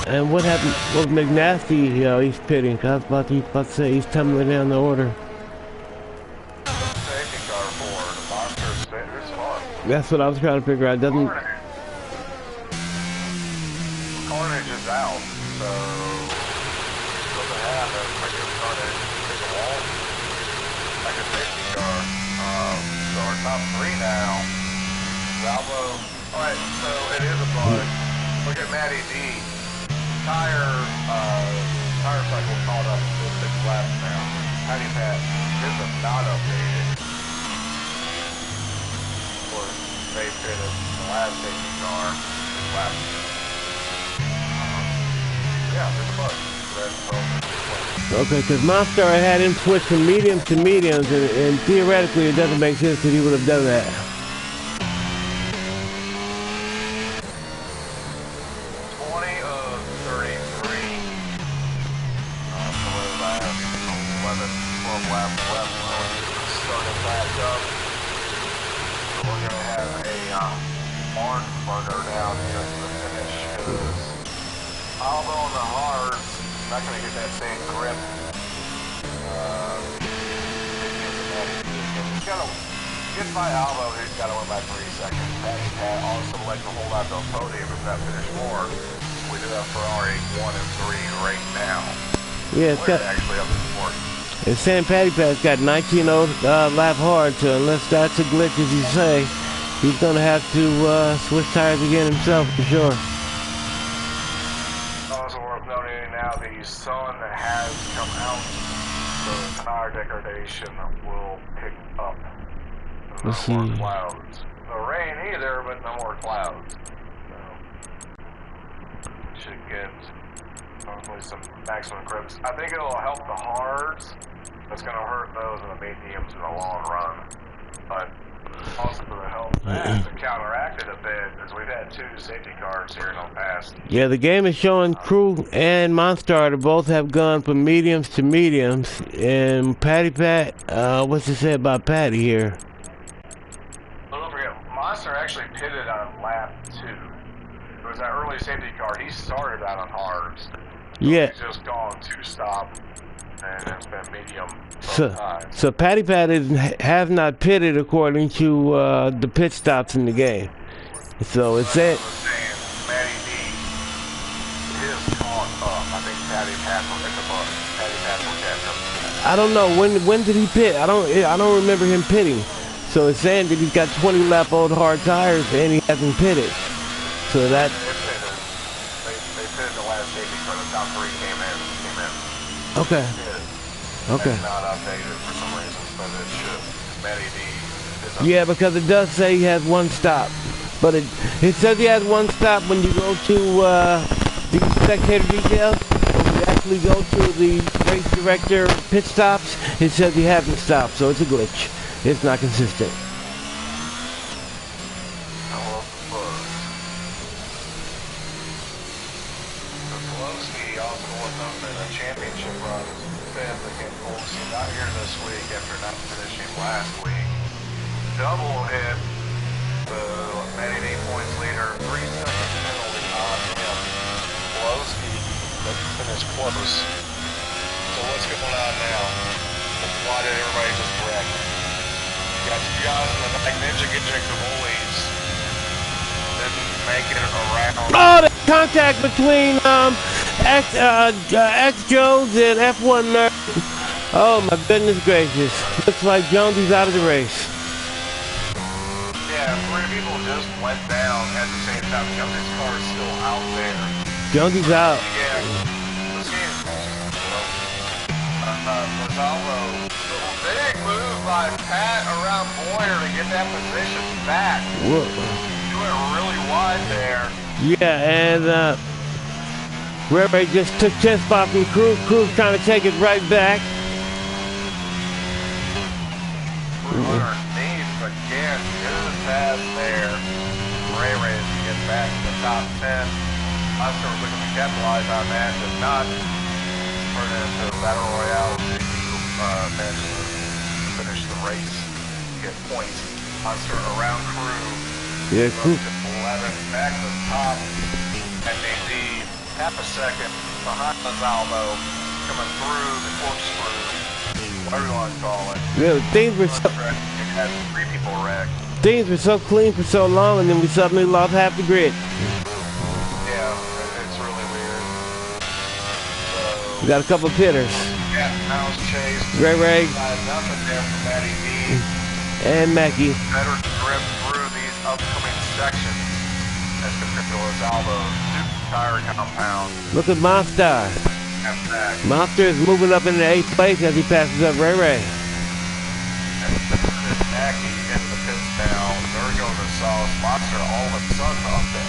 And what happened with McNasty? You know, he's pitting. I was about to say he's tumbling down the order. That's what I was trying to figure out. Doesn't Carnage is out, so doesn't happen. I just started to take a wall. Like a safety car. So our top 3 now. Salvo. Alright, so it is a bug. Look at Matty D. Tire cycle caught up to 6 laps now. Patty Pat is not updated. They pitted the last safety car last. Yeah, there's a bug. okay, because Monster had him switch from mediums to mediums, and theoretically it doesn't make sense that he would have done that. 20 of 33. For the last 11, 12 laps left. Starting back up. We're going to have a barn burner down here for the finish, because Albo on the hards, not going to get that same grip. He's got to get by Albo, he's got to win by 3 seconds. Patty Pat also would like to hold out the podium if that finish more. We do have Ferrari 1 and 3 right now. Yeah, it's got actually up to 4. And Sam Patty Pat's got 19 lap hard, so unless that's a glitch, as you say, he's going to have to switch tires again himself, for sure. Also worth noting now, the sun has come out, so the tire degradation will pick up. Let's No more see. clouds. No rain either, but no more clouds. So, should get hopefully some maximum grips. I think it'll help the hards. It's going to hurt those in the mediums in the long run. But also going to help that to counteract it a bit, as we've had 2 safety cars here in the past. Yeah, the game is showing Crew and Monstar to both have gone from mediums to mediums. And Patty Pat, what's it say about Patty here? Well, don't forget, Monster actually pitted on lap 2. It was that early safety car. He started out on hards. Yeah. He's just gone to stop and it's been medium both So, times. so Patty Pat has not pitted according to the pit stops in the game. So it's it. Matty D is caught up. I think Patty Pat will hit the button. Patty Pat will catch up. I don't know when did he pit? I don't remember him pitting. So it's saying that he's got 20 lap old hard tires and he hasn't pitted. So that. They pitted the last safety car. The top three came in. Okay. Okay. It's not updated for some reason, but it should. Matty D is up. Yeah, because it does say he has one stop, but it says he has one stop when you go to the spectator details. When you actually go to the race director pit stops, it says he hasn't stopped, so it's a glitch. It's not consistent. Pelosi also was up in a championship run, fifth against Pelosi, not here this week after not finishing last week. Double hit the Matty D points leader, 3 second penalty on him. Pelosi finished close. So what's going on now? Why did everybody just wreck? Got two guys in the back, Ninja getting the bullies. Didn't make it around. Oh, the contact between X Jones and F1 Nerd. Oh my goodness gracious! Looks like Jonesy's out of the race. Yeah, 3 people just went down at the same time because his car is still out there. Jonesy's out. Yeah, let's see. Gonzalo, big move by Pat around Boyer to get that position back. Whoa. He went really wide there. Yeah, and Ray just took 10 spot from Cruz. Cruz trying to take it right back. Underneath again, good pass there. Ray to get back to the top 10. Oscar was looking to capitalize on that, did not. Turn it into a battle royale. Then finish the race, get points. Oscar around Crew. Yeah, Cruz. 11 back to the top. And the half a second behind Gonzalo, coming through the corkscrew. Whatever you want to call it. Yeah, things were so, It had 3 people wrecked. things were so clean for so long, and then we suddenly lost half the grid. Yeah, it's really weird. So, We got a couple of pitters. cat and mouse chase. Ray, Nothing there from Matty D. and Mackie. Better grip through these upcoming sections as compared to Gonzalo's tire compound. Look at Monster. And back. Monster is moving up into 8th place as he passes up Ray. And Mackie in the pits now. There goes the sauce. Monster all of a sudden up to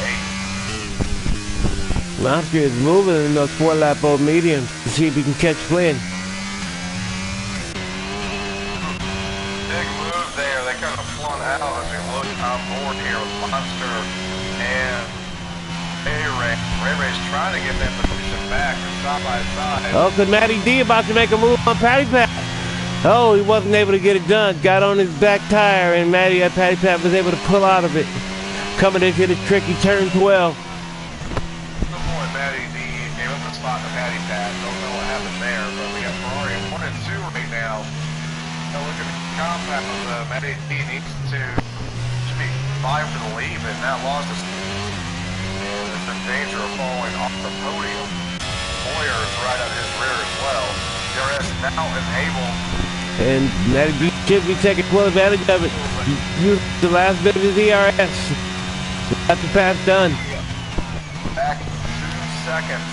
8. Monster is moving in those 4 lap old mediums to see if he can catch Flynn. Big move there. They kind of flung out as we look on board here with Monster and Ray-Ray's trying to get that position back side by side. Oh, cause Matty D about to make a move on Patty Pat. Oh, he wasn't able to get it done. Got on his back tire, and Patty Pat was able to pull out of it. Coming into the tricky turn 12. Matty D gave up the spot to Patty Pat. Don't know what happened there, but we got Ferrari 1 and 2 right now. Now look at the compound. Matty D needs to should be 5 for the lead, but now lost his. And it's in danger of falling off the podium. Boyer is right on his rear as well. DRS now enabled. And Matty D should be taking full advantage of it. Use the last bit of his ERS. Got the pass done. Back 2 seconds.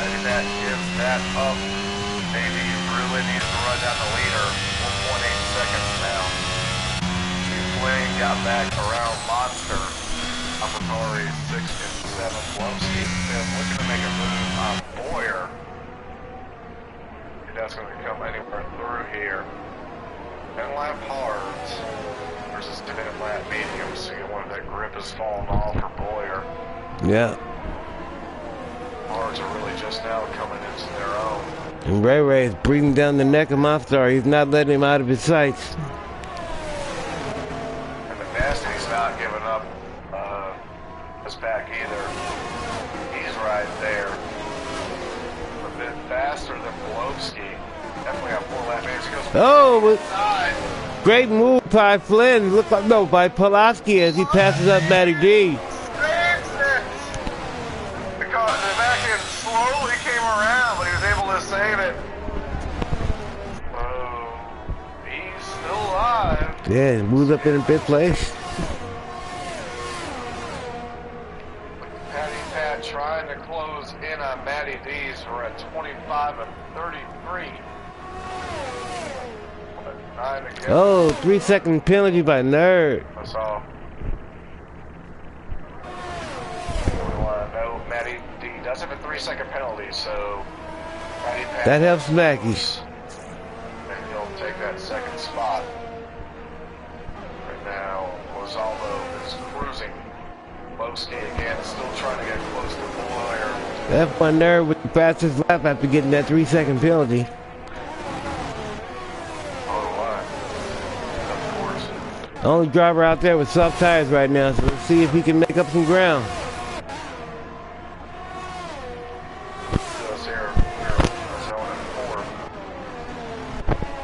Maybe that gives that up. Maybe really needs to run down the leader. 1.8 seconds now. Flynn got back around Monster. Alphatari 6 and 7. Pelosi looking to make a move on Boyer. That's going to come anywhere through here. 10 lap hards versus 10 lap mediums. So you want that grip is falling off for Boyer. Yeah. Hards are really just now coming into their own. And Ray is breathing down the neck of Monster. He's not letting him out of his sights. And the Nasty's not giving up his back either. He's right there. A bit fast. faster than Polowski. Definitely got 4 lap minutes. He goes Oh, inside. great move by Flynn. Look like no by Pulaski as he passes up Matty D. The back end slowly came around, but he was able to save it. Oh, he's still alive. Yeah, moves up in fifth place. Patty Pat trying to close in on Matty D's. We're at 25 and 33. 9 to go. Oh, 3-second penalty by Nerd. That's all. We want to know Matty D does have a 3-second penalty, so Patty Pat. That helps Mackie. And he'll take that second spot. Right now, Lozaldo is cruising. Lowski again, still trying to get close to Boyer. That one Nerd with the fastest lap after getting that 3-second penalty. Only driver out there with soft tires right now, so let's see if he can make up some ground. Here, we're zone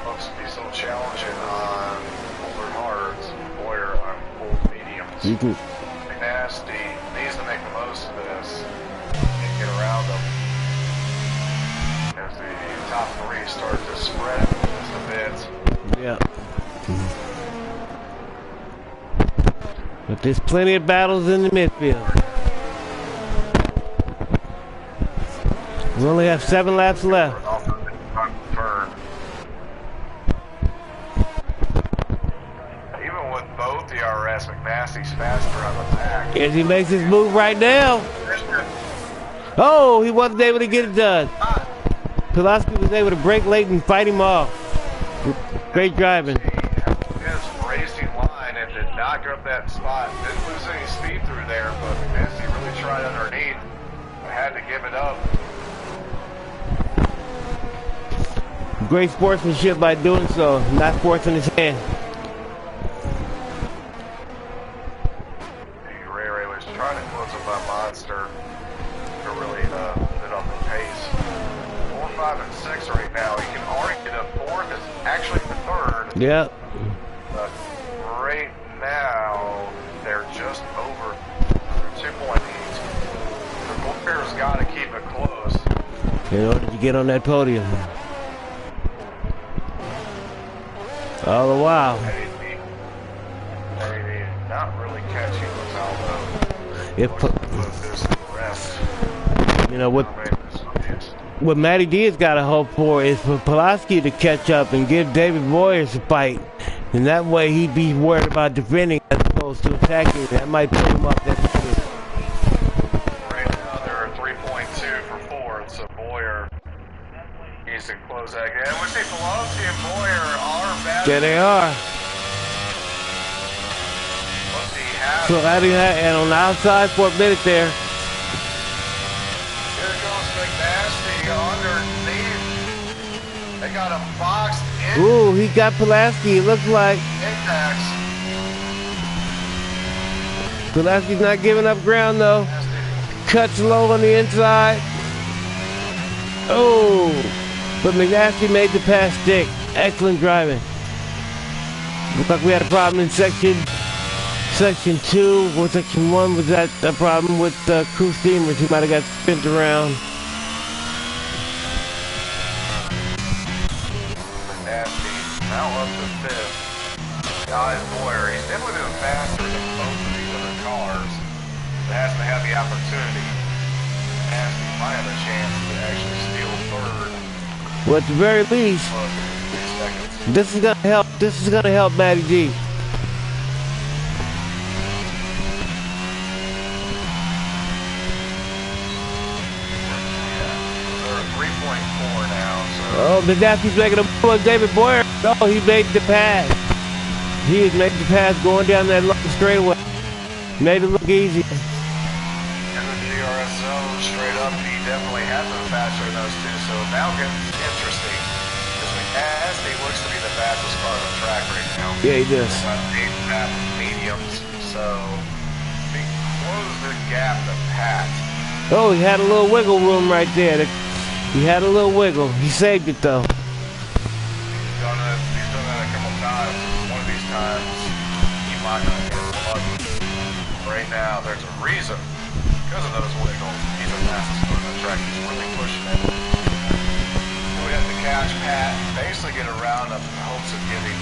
4. Looks to be still challenging on older hards, Boyer on full mediums. You can, Nasty needs to make the most of this and get around them. As the top 3 start to spread just a bit. yeah. But there's plenty of battles in the midfield. We only have 7 laps left. Even with both the RS, McNasty's faster on the back. As he makes his move right now. Oh, he wasn't able to get it done. Pulaski was able to break late and fight him off. Great driving. His racing line and did not give up that spot. Didn't lose any speed through there, but McNasty really tried underneath. Had to give it up. Great sportsmanship by doing so, not forcing his hand. Ray Ray was trying to close up that monster to really lit up the pace. 4, 5, and 6 right now. He can already get up 4th. It's actually the 3rd. Yep. But right now, they're just over 2.8. The Bears got to keep it close. In order to get on that podium. All the while. Maybe not really catching Lozaldo. If This rest. you know what Matty D has got to hope for is for Pulaski to catch up and give David Boyers a fight. And that way he'd be worried about defending as opposed to attacking. That might put him up that podium. Right now they're 3.2 for 4th, so Boyer needs to close that gap. And we see Pulaski and Boyer are bad. There they are. So and on the outside for a minute there. Here goes McNasty underneath. They got him boxed in. Ooh, he got Pulaski. It looks like Impacts. Pulaski's not giving up ground though. Cuts low on the inside. Oh, but McNasty made the pass stick. Excellent driving. Looks like we had a problem in section 2 or section 1. Was that a problem with crew steamers? He might have got spent around. McNasty now up to 5th. Guys, Boyer, he's definitely been faster than both of these other cars. But has to have the opportunity. McNasty might have a chance to actually steal 3rd. Well, at the very least, this is gonna help. This is gonna help Matty D. Oh, McNasty's making a move on David Boyer. Oh, he made the pass. He is making the pass going down that long straightaway. Made it look easy. And the DRS zone straight up, he definitely has been faster than those two, so now gets interesting. Because McNasty looks to be the fastest car on the track right now. Yeah, he does. 8 lap mediums, so he closed the gap to Pat. Oh, he had a little wiggle room right there. He had a little wiggle. He saved it though. He's done that a couple times. One of these times, he might not get lucky. Right now, there's a reason. Because of those wiggles, he's the fastest car on the track. He's really pushing it. We have to catch Pat, basically get around him in hopes of getting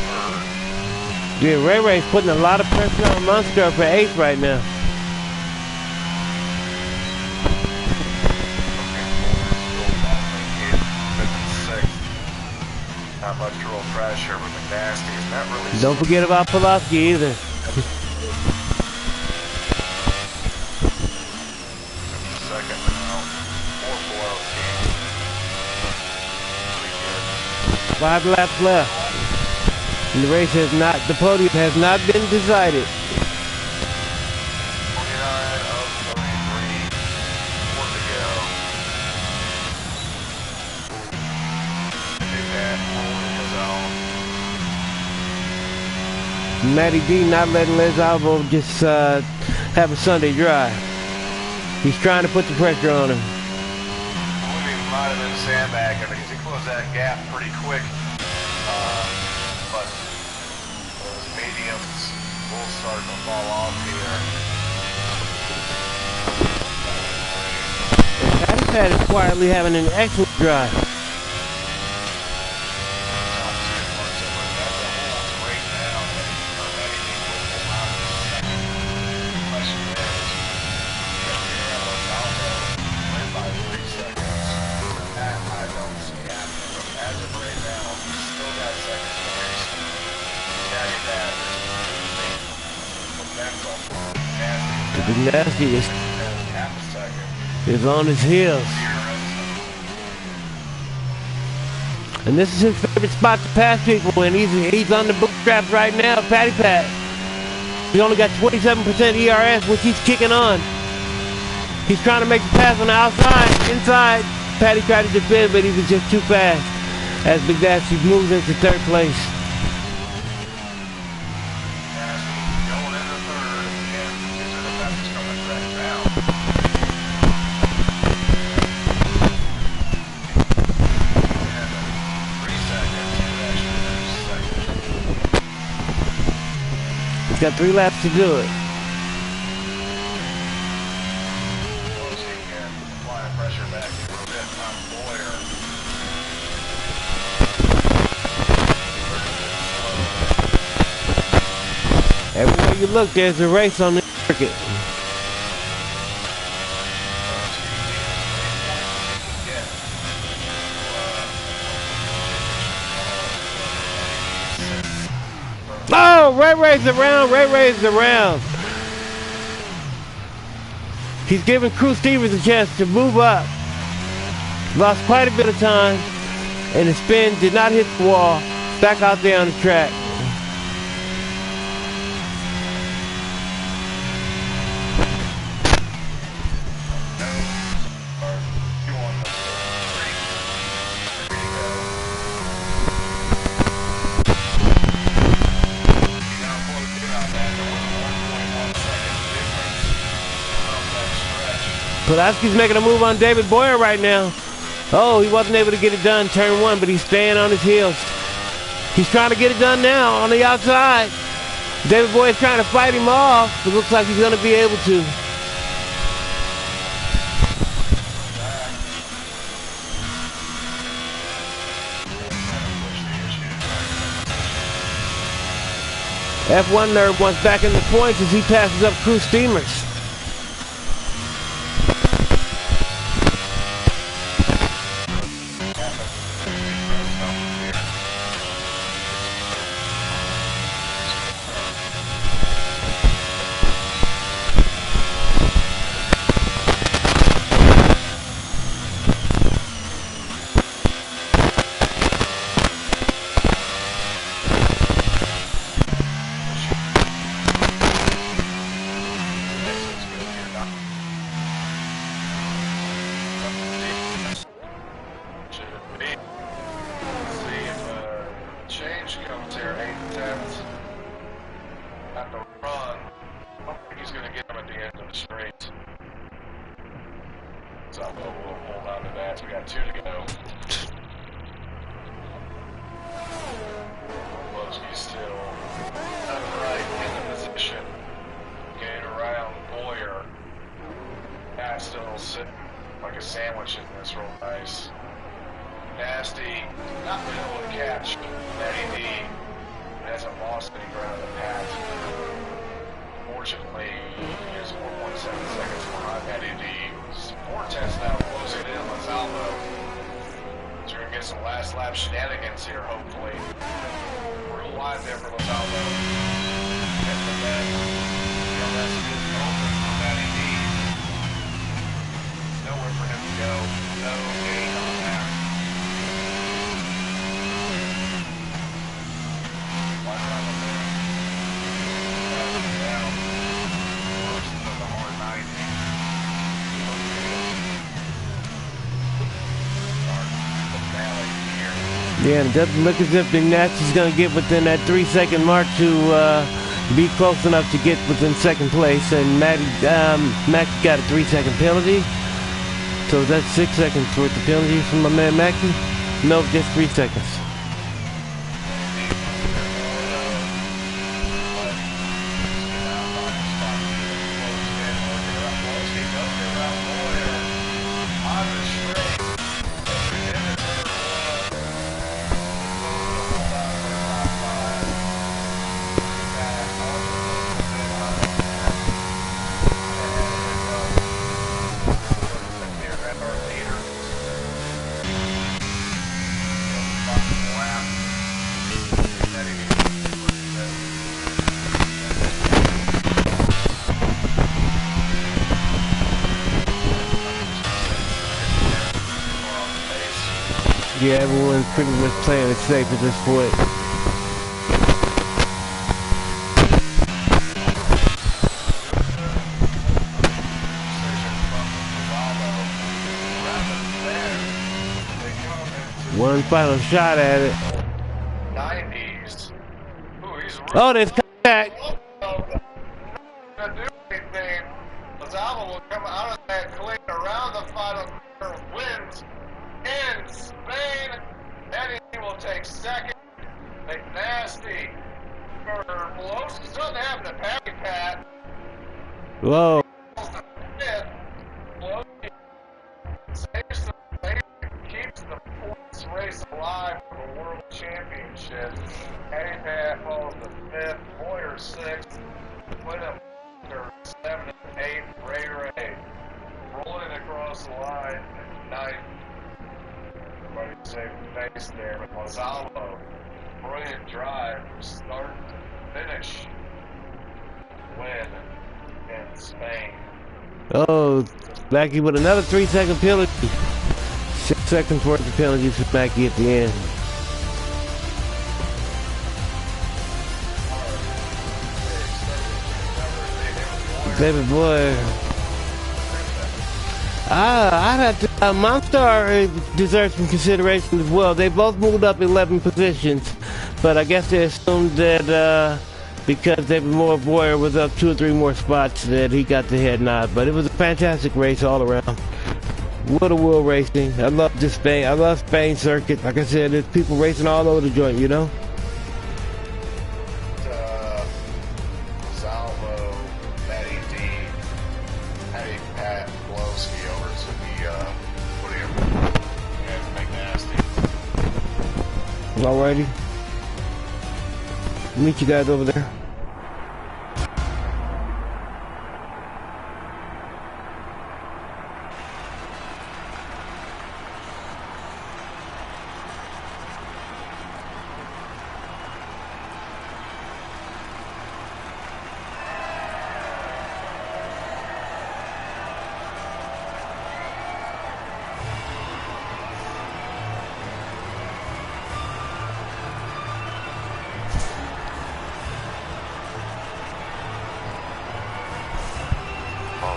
third. Yeah, Ray Ray's putting a lot of pressure on Munster for 8th right now. Not much real pressure with McNasty. It's not really. Don't forget about Pulaski either. Second now. 4 5 laps left. And the race has not, the podium has not been decided. 29 of 33. 4 to go. Do that. Holding his own. Matty D not letting Les Alvo just have a Sunday drive. He's trying to put the pressure on him. He might have been sandbagging because he closed that gap pretty quick. But those mediums will start to fall off here. Patty Pat is quietly having an excellent drive. Nasty is on his heels. And this is his favorite spot to pass people, and he's on the bootstraps right now, Patty Pat. He only got 27% ERS, which he's kicking on. He's trying to make the pass on the outside, inside. Patty tried to defend, but he was just too fast as Big Nasty moves into 3rd place. He's got 3 laps to do it. Everywhere you look, there's a race on the circuit. Oh, Ray Ray's around, Ray Ray's around. He's giving Crew Stevens a chance to move up. Lost quite a bit of time, and the spin did not hit the wall. Back out there on the track. Pulaski's making a move on David Boyer right now. Oh, he wasn't able to get it done turn 1, but he's staying on his heels. He's trying to get it done now on the outside. David Boyer's trying to fight him off. It looks like he's going to be able to. F1 nerd wants back in the points as he passes up Crew Steamers. catch Matty D. Hasn't lost any ground in the past. Fortunately, he is 4.7 seconds behind Matty D. 4 tenths now closing in on Salvo. So we're going to get some last lap shenanigans here, hopefully. Real wide there for Salvo. And the back. DRS is open for Matty D. Nowhere for him to go. No gain on that. Line around the there. Down. Worst of the hard 90. Yeah, and it doesn't look as if Ignatius is going to get within that 3-second mark to be close enough to get within second place. And Mac got a 3-second penalty. So that's 6 seconds worth of penalty from my man Mackie? No, just 3 seconds. Yeah, everyone's pretty much playing it safe at this point. One final shot at it. 90s. Oh, they've come back. Not do anything. Lazava will come out of that clean around the final corner, wins in Spain. Eddie will take second. McNasty for Pelosi. Still having a Patty Pat. Whoa. Fifth. Pelosi saves the race, keeps the points race alive for the World Championship. Patty Pat falls to fifth. Boyer sixth. Wyndham 7 and 8. Ray rolling across the line at ninth. Everybody saved face there, but Gonzalo, brilliant drive from start to finish. Win in Spain. Oh, Mackie with another 3-second penalty. 6 seconds worth of penalties for Mackie at the end. David Boy. I'd have to. Monstar deserves some consideration as well. They both moved up 11 positions, but I guess they assumed that because David Boyer was up 2 or 3 more spots that he got the head nod. But it was a fantastic race all around. What a wheel racing. I love this Spain. I love Spain circuit. Like I said, there's people racing all over the joint, you know? Salvo, Matty D, Patty Pat, Pelosi over to the, whatever. Yeah, McNasty. Alrighty. Meet you guys over there.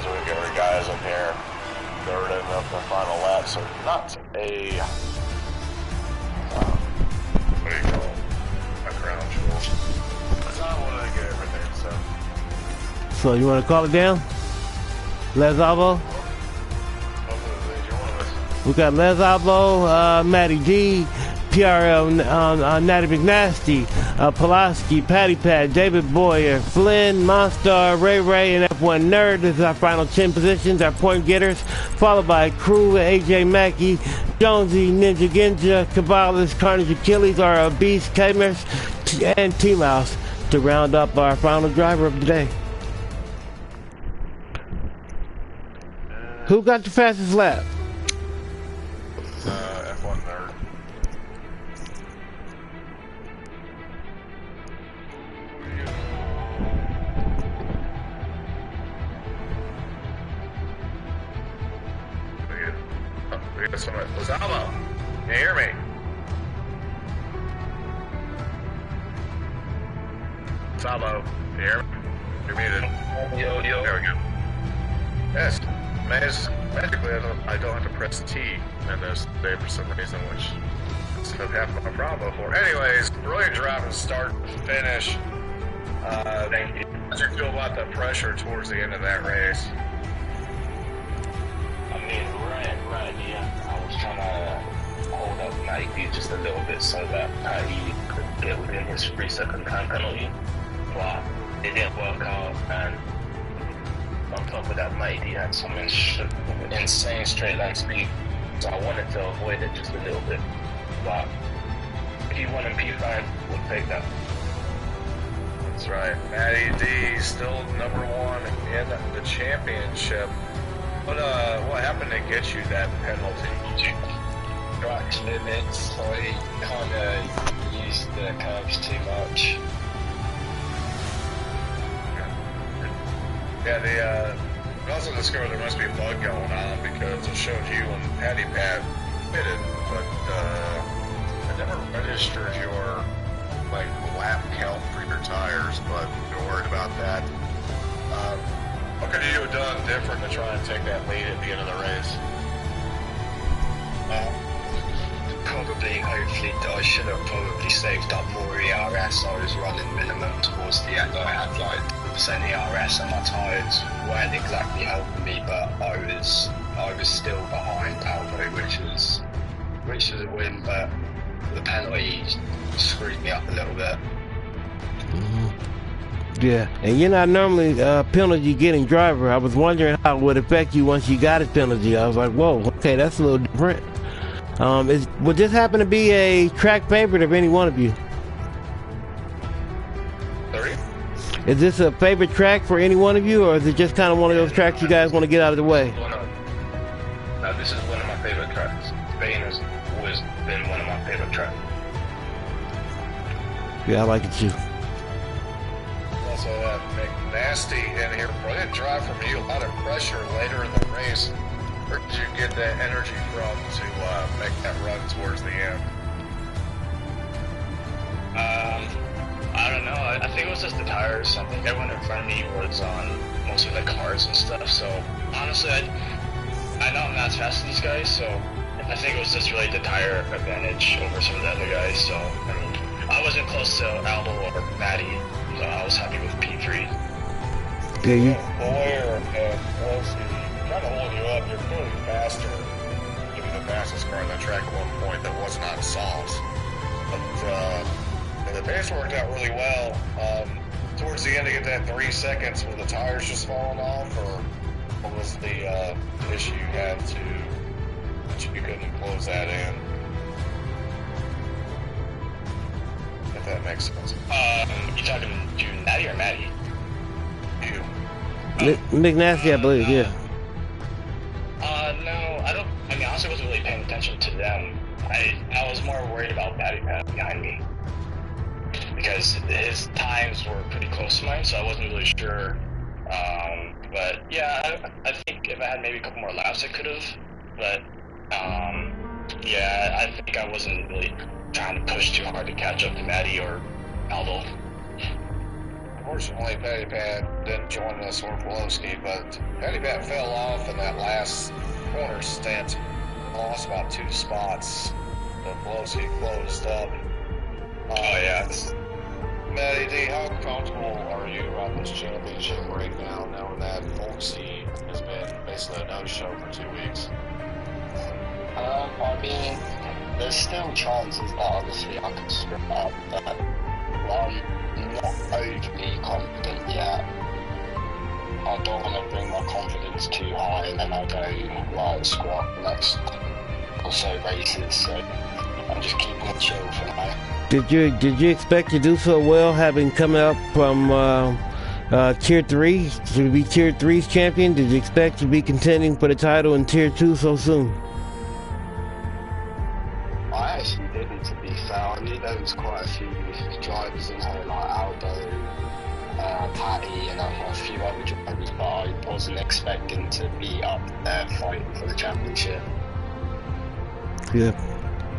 So we've got our guys up here, third and up the final lap, so not a, what do you call it, a crown jewel. That's not what I get everything, so. So you want to call it down? Les Albo? We got Les Albo, Matty D, PeRL, Natty McNasty, Pulaski, Patty Pat, David Boyer, Flynn, Monstar, Ray, and F1 Nerd. This is our final 10 positions, our point getters, followed by Crew, AJ Mackey, Jonesy, Ninja Ginja, Caballas, Carnage Achilles, our Beast, Kamers, and T-Mouse to round up our final driver of the day. Who got the fastest lap? F1 nerd. We got someone. Lozano, can you hear me? Lozano, can you hear me? You're muted. Yo. There we go. Yes. Magically, I don't have to press T in this day for some reason, which is half my problem before. Anyways, brilliant drive from start to finish. Thank you. How do you feel about the pressure towards the end of that race? I mean, right, yeah. I was trying to hold up Nike just a little bit so that he could get within his 3-second time penalty. But it didn't work out, and on top of that, Mighty had some insane straight line speed, so I wanted to avoid it just a little bit. But P1 and P5 will take that. That's right. Matty D still number one in the championship. What happened to get you that penalty? Track limits, I kind of used the curves too much. Yeah, we also discovered there must be a bug going on because it showed you and Patty Pat fitted, but I never registered your lap count for your tires, but you're worried about that. What could you have done different to try and take that lead at the end of the race? Hopefully, I should have probably saved up more ERS. I was running minimum towards the end. I had like percent ERS and my tires weren't exactly helping me, but I was still behind Alvo, which was a win, but the penalty screwed me up a little bit. Yeah, and you're not normally penalty getting driver. I was wondering how it would affect you once you got a penalty. I was like, whoa, okay, that's a little different. Would this happen to be a track favorite of any one of you? Sorry? Is this a favorite track for any one of you, or is it just kind of one of those tracks you guys want to get out of the way? No, this is one of my favorite tracks. Spain has always been one of my favorite tracks. Yeah, I like it too. Also, McNasty in here. Brilliant drive from you. A lot of pressure later in the race. Where did you get that energy from to make that run towards the end? I don't know. I think it was just the tires. I think everyone in front of me was on most of the cars and stuff. So honestly, I know I'm not as fast as these guys. So I think it was just really the tire advantage over some of the other guys. So I mean, I wasn't close to Aldo or Maddie, so I was happy with P3. Yeah, you. Boyer and Pelosi kind of holding you up. You're clearly faster. Maybe the fastest car on that track at one point that was not sauce. But the pace worked out really well. Towards the end, to get that 3 seconds, were the tires just falling off, or what was the issue you had that you couldn't close that in? If that makes sense. You talking to Natty or Maddie? You. McNasty, I believe, yeah. No, I don't. I mean, honestly, I wasn't really paying attention to them. I was more worried about Patty Pat behind me because his times were pretty close to mine, so I wasn't really sure. But yeah, I think if I had maybe a couple more laps, I could have. But yeah, I think I wasn't really trying to push too hard to catch up to Maddie or Aldo. Unfortunately, Patty Pat didn't join us or Pelosi, but Patty Pat fell off in that last corner stint. Lost about 2 spots. The Pelosi closed up. Oh yeah. Matty D, how comfortable are you around this championship right now, knowing that Folksy has been basically a no-show for 2 weeks? I mean, there's still chances that obviously I can strip up, but I'm not overly confident yet. I don't want to bring my confidence too high and then I go like squat the next or so races, so I'm just keeping it chill for now. Did you expect to do so well, having come up from Tier 3 to be Tier 3's champion? Did you expect to be contending for the title in Tier 2 so soon? I actually didn't, to be fair. I knew there was quite a few drivers in here, like Albo, Patty, and a few other drivers, but I wasn't expecting to be up there fighting for the championship. Yeah,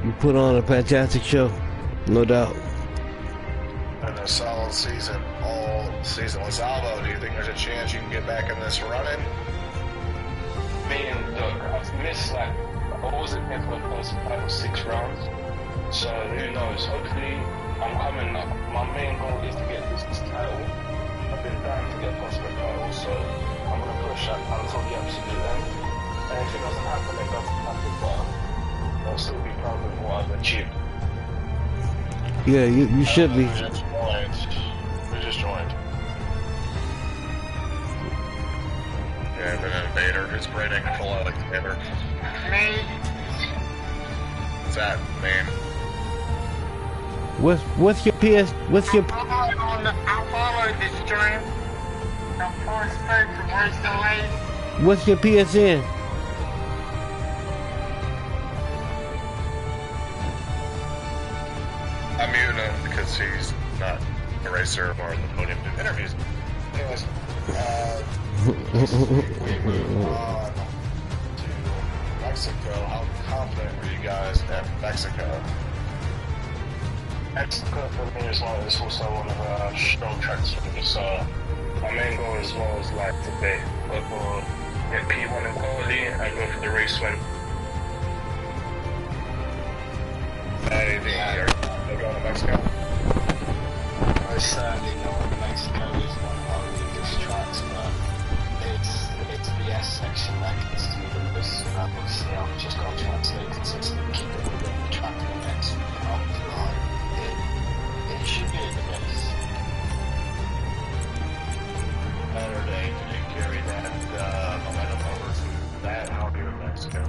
you put on a fantastic show, no doubt. And a solid season all season. Albo, do you think there's a chance you can get back in this running? Me and Doug, I've missed like, I wasn't here for the first 5 or 6 rounds, so who knows, hopefully I'm coming up. My main goal is to get this title. I've been dying to get prospect title, so I'm going to push that until the absolute end. And if it doesn't happen, it doesn't happen, but I'll still be proud of what I've achieved. Yeah, you should be. We just joined. Yeah, I'm an invader. Who's braiding control out like the invader? Me. What's that, man? What's your PS? What's your? I followed the stream. The first person recently. What's your PSN? I'm muting him because he's not a racer or on the podium doing interviews. Anyways, we move on to Mexico. How confident were you guys at Mexico? Mexico for me as well is also one of the strong tracks for me, so my main goal as well is like to go for get P1 in quality and go for the race win. Hey, are you going to Mexico? I certainly know Mexico is one of our weakest tracks, but it's the S section that gets to me the most. Obviously, I've just got to try to stay consistent, keep it within the track of the next ride. It should be a good race. Saturday, did you carry that momentum over to that? How are you in Mexico?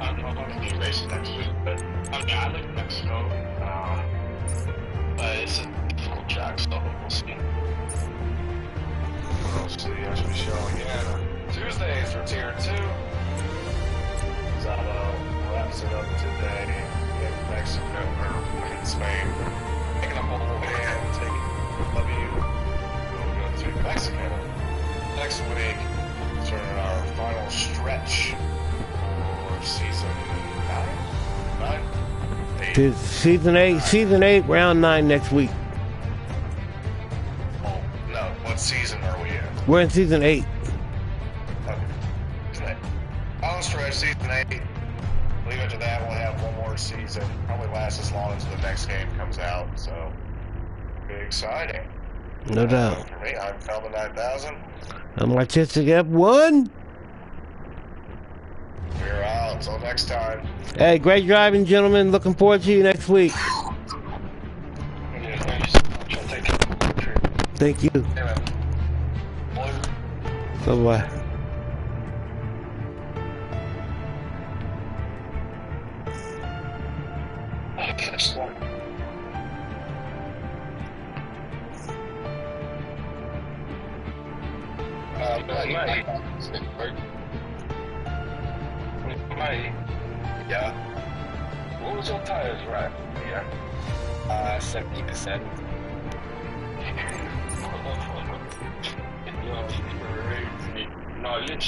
I'm not going to be racing next week, but I like Mexico. But it's a difficult track, so we'll see. We'll see as we show again. Tuesdays for Tier 2. Zalo wraps it up today in Mexico, or in Spain. Taking a whole and taking W. We'll go to Mexico next week. Starting our final stretch for season 9? 8? Season 8, round 9 next week. Oh, no. What season are we in? We're in season 8. Okay. Final stretch, season 8. Leave it to that. We'll have one more season. Probably last as long as the next game comes out. So, be exciting. No doubt. For me, I'm Calvin 9000. I'm Artistic F1. We're out. Until next time. Hey, great driving, gentlemen. Looking forward to you next week. Yeah, thank you so much. I'll take it. Thank you. Hey, man. Bye-bye. Next one. Mate, Yeah, what was your tires right? Yeah. 70%. You're crazy. No, literally.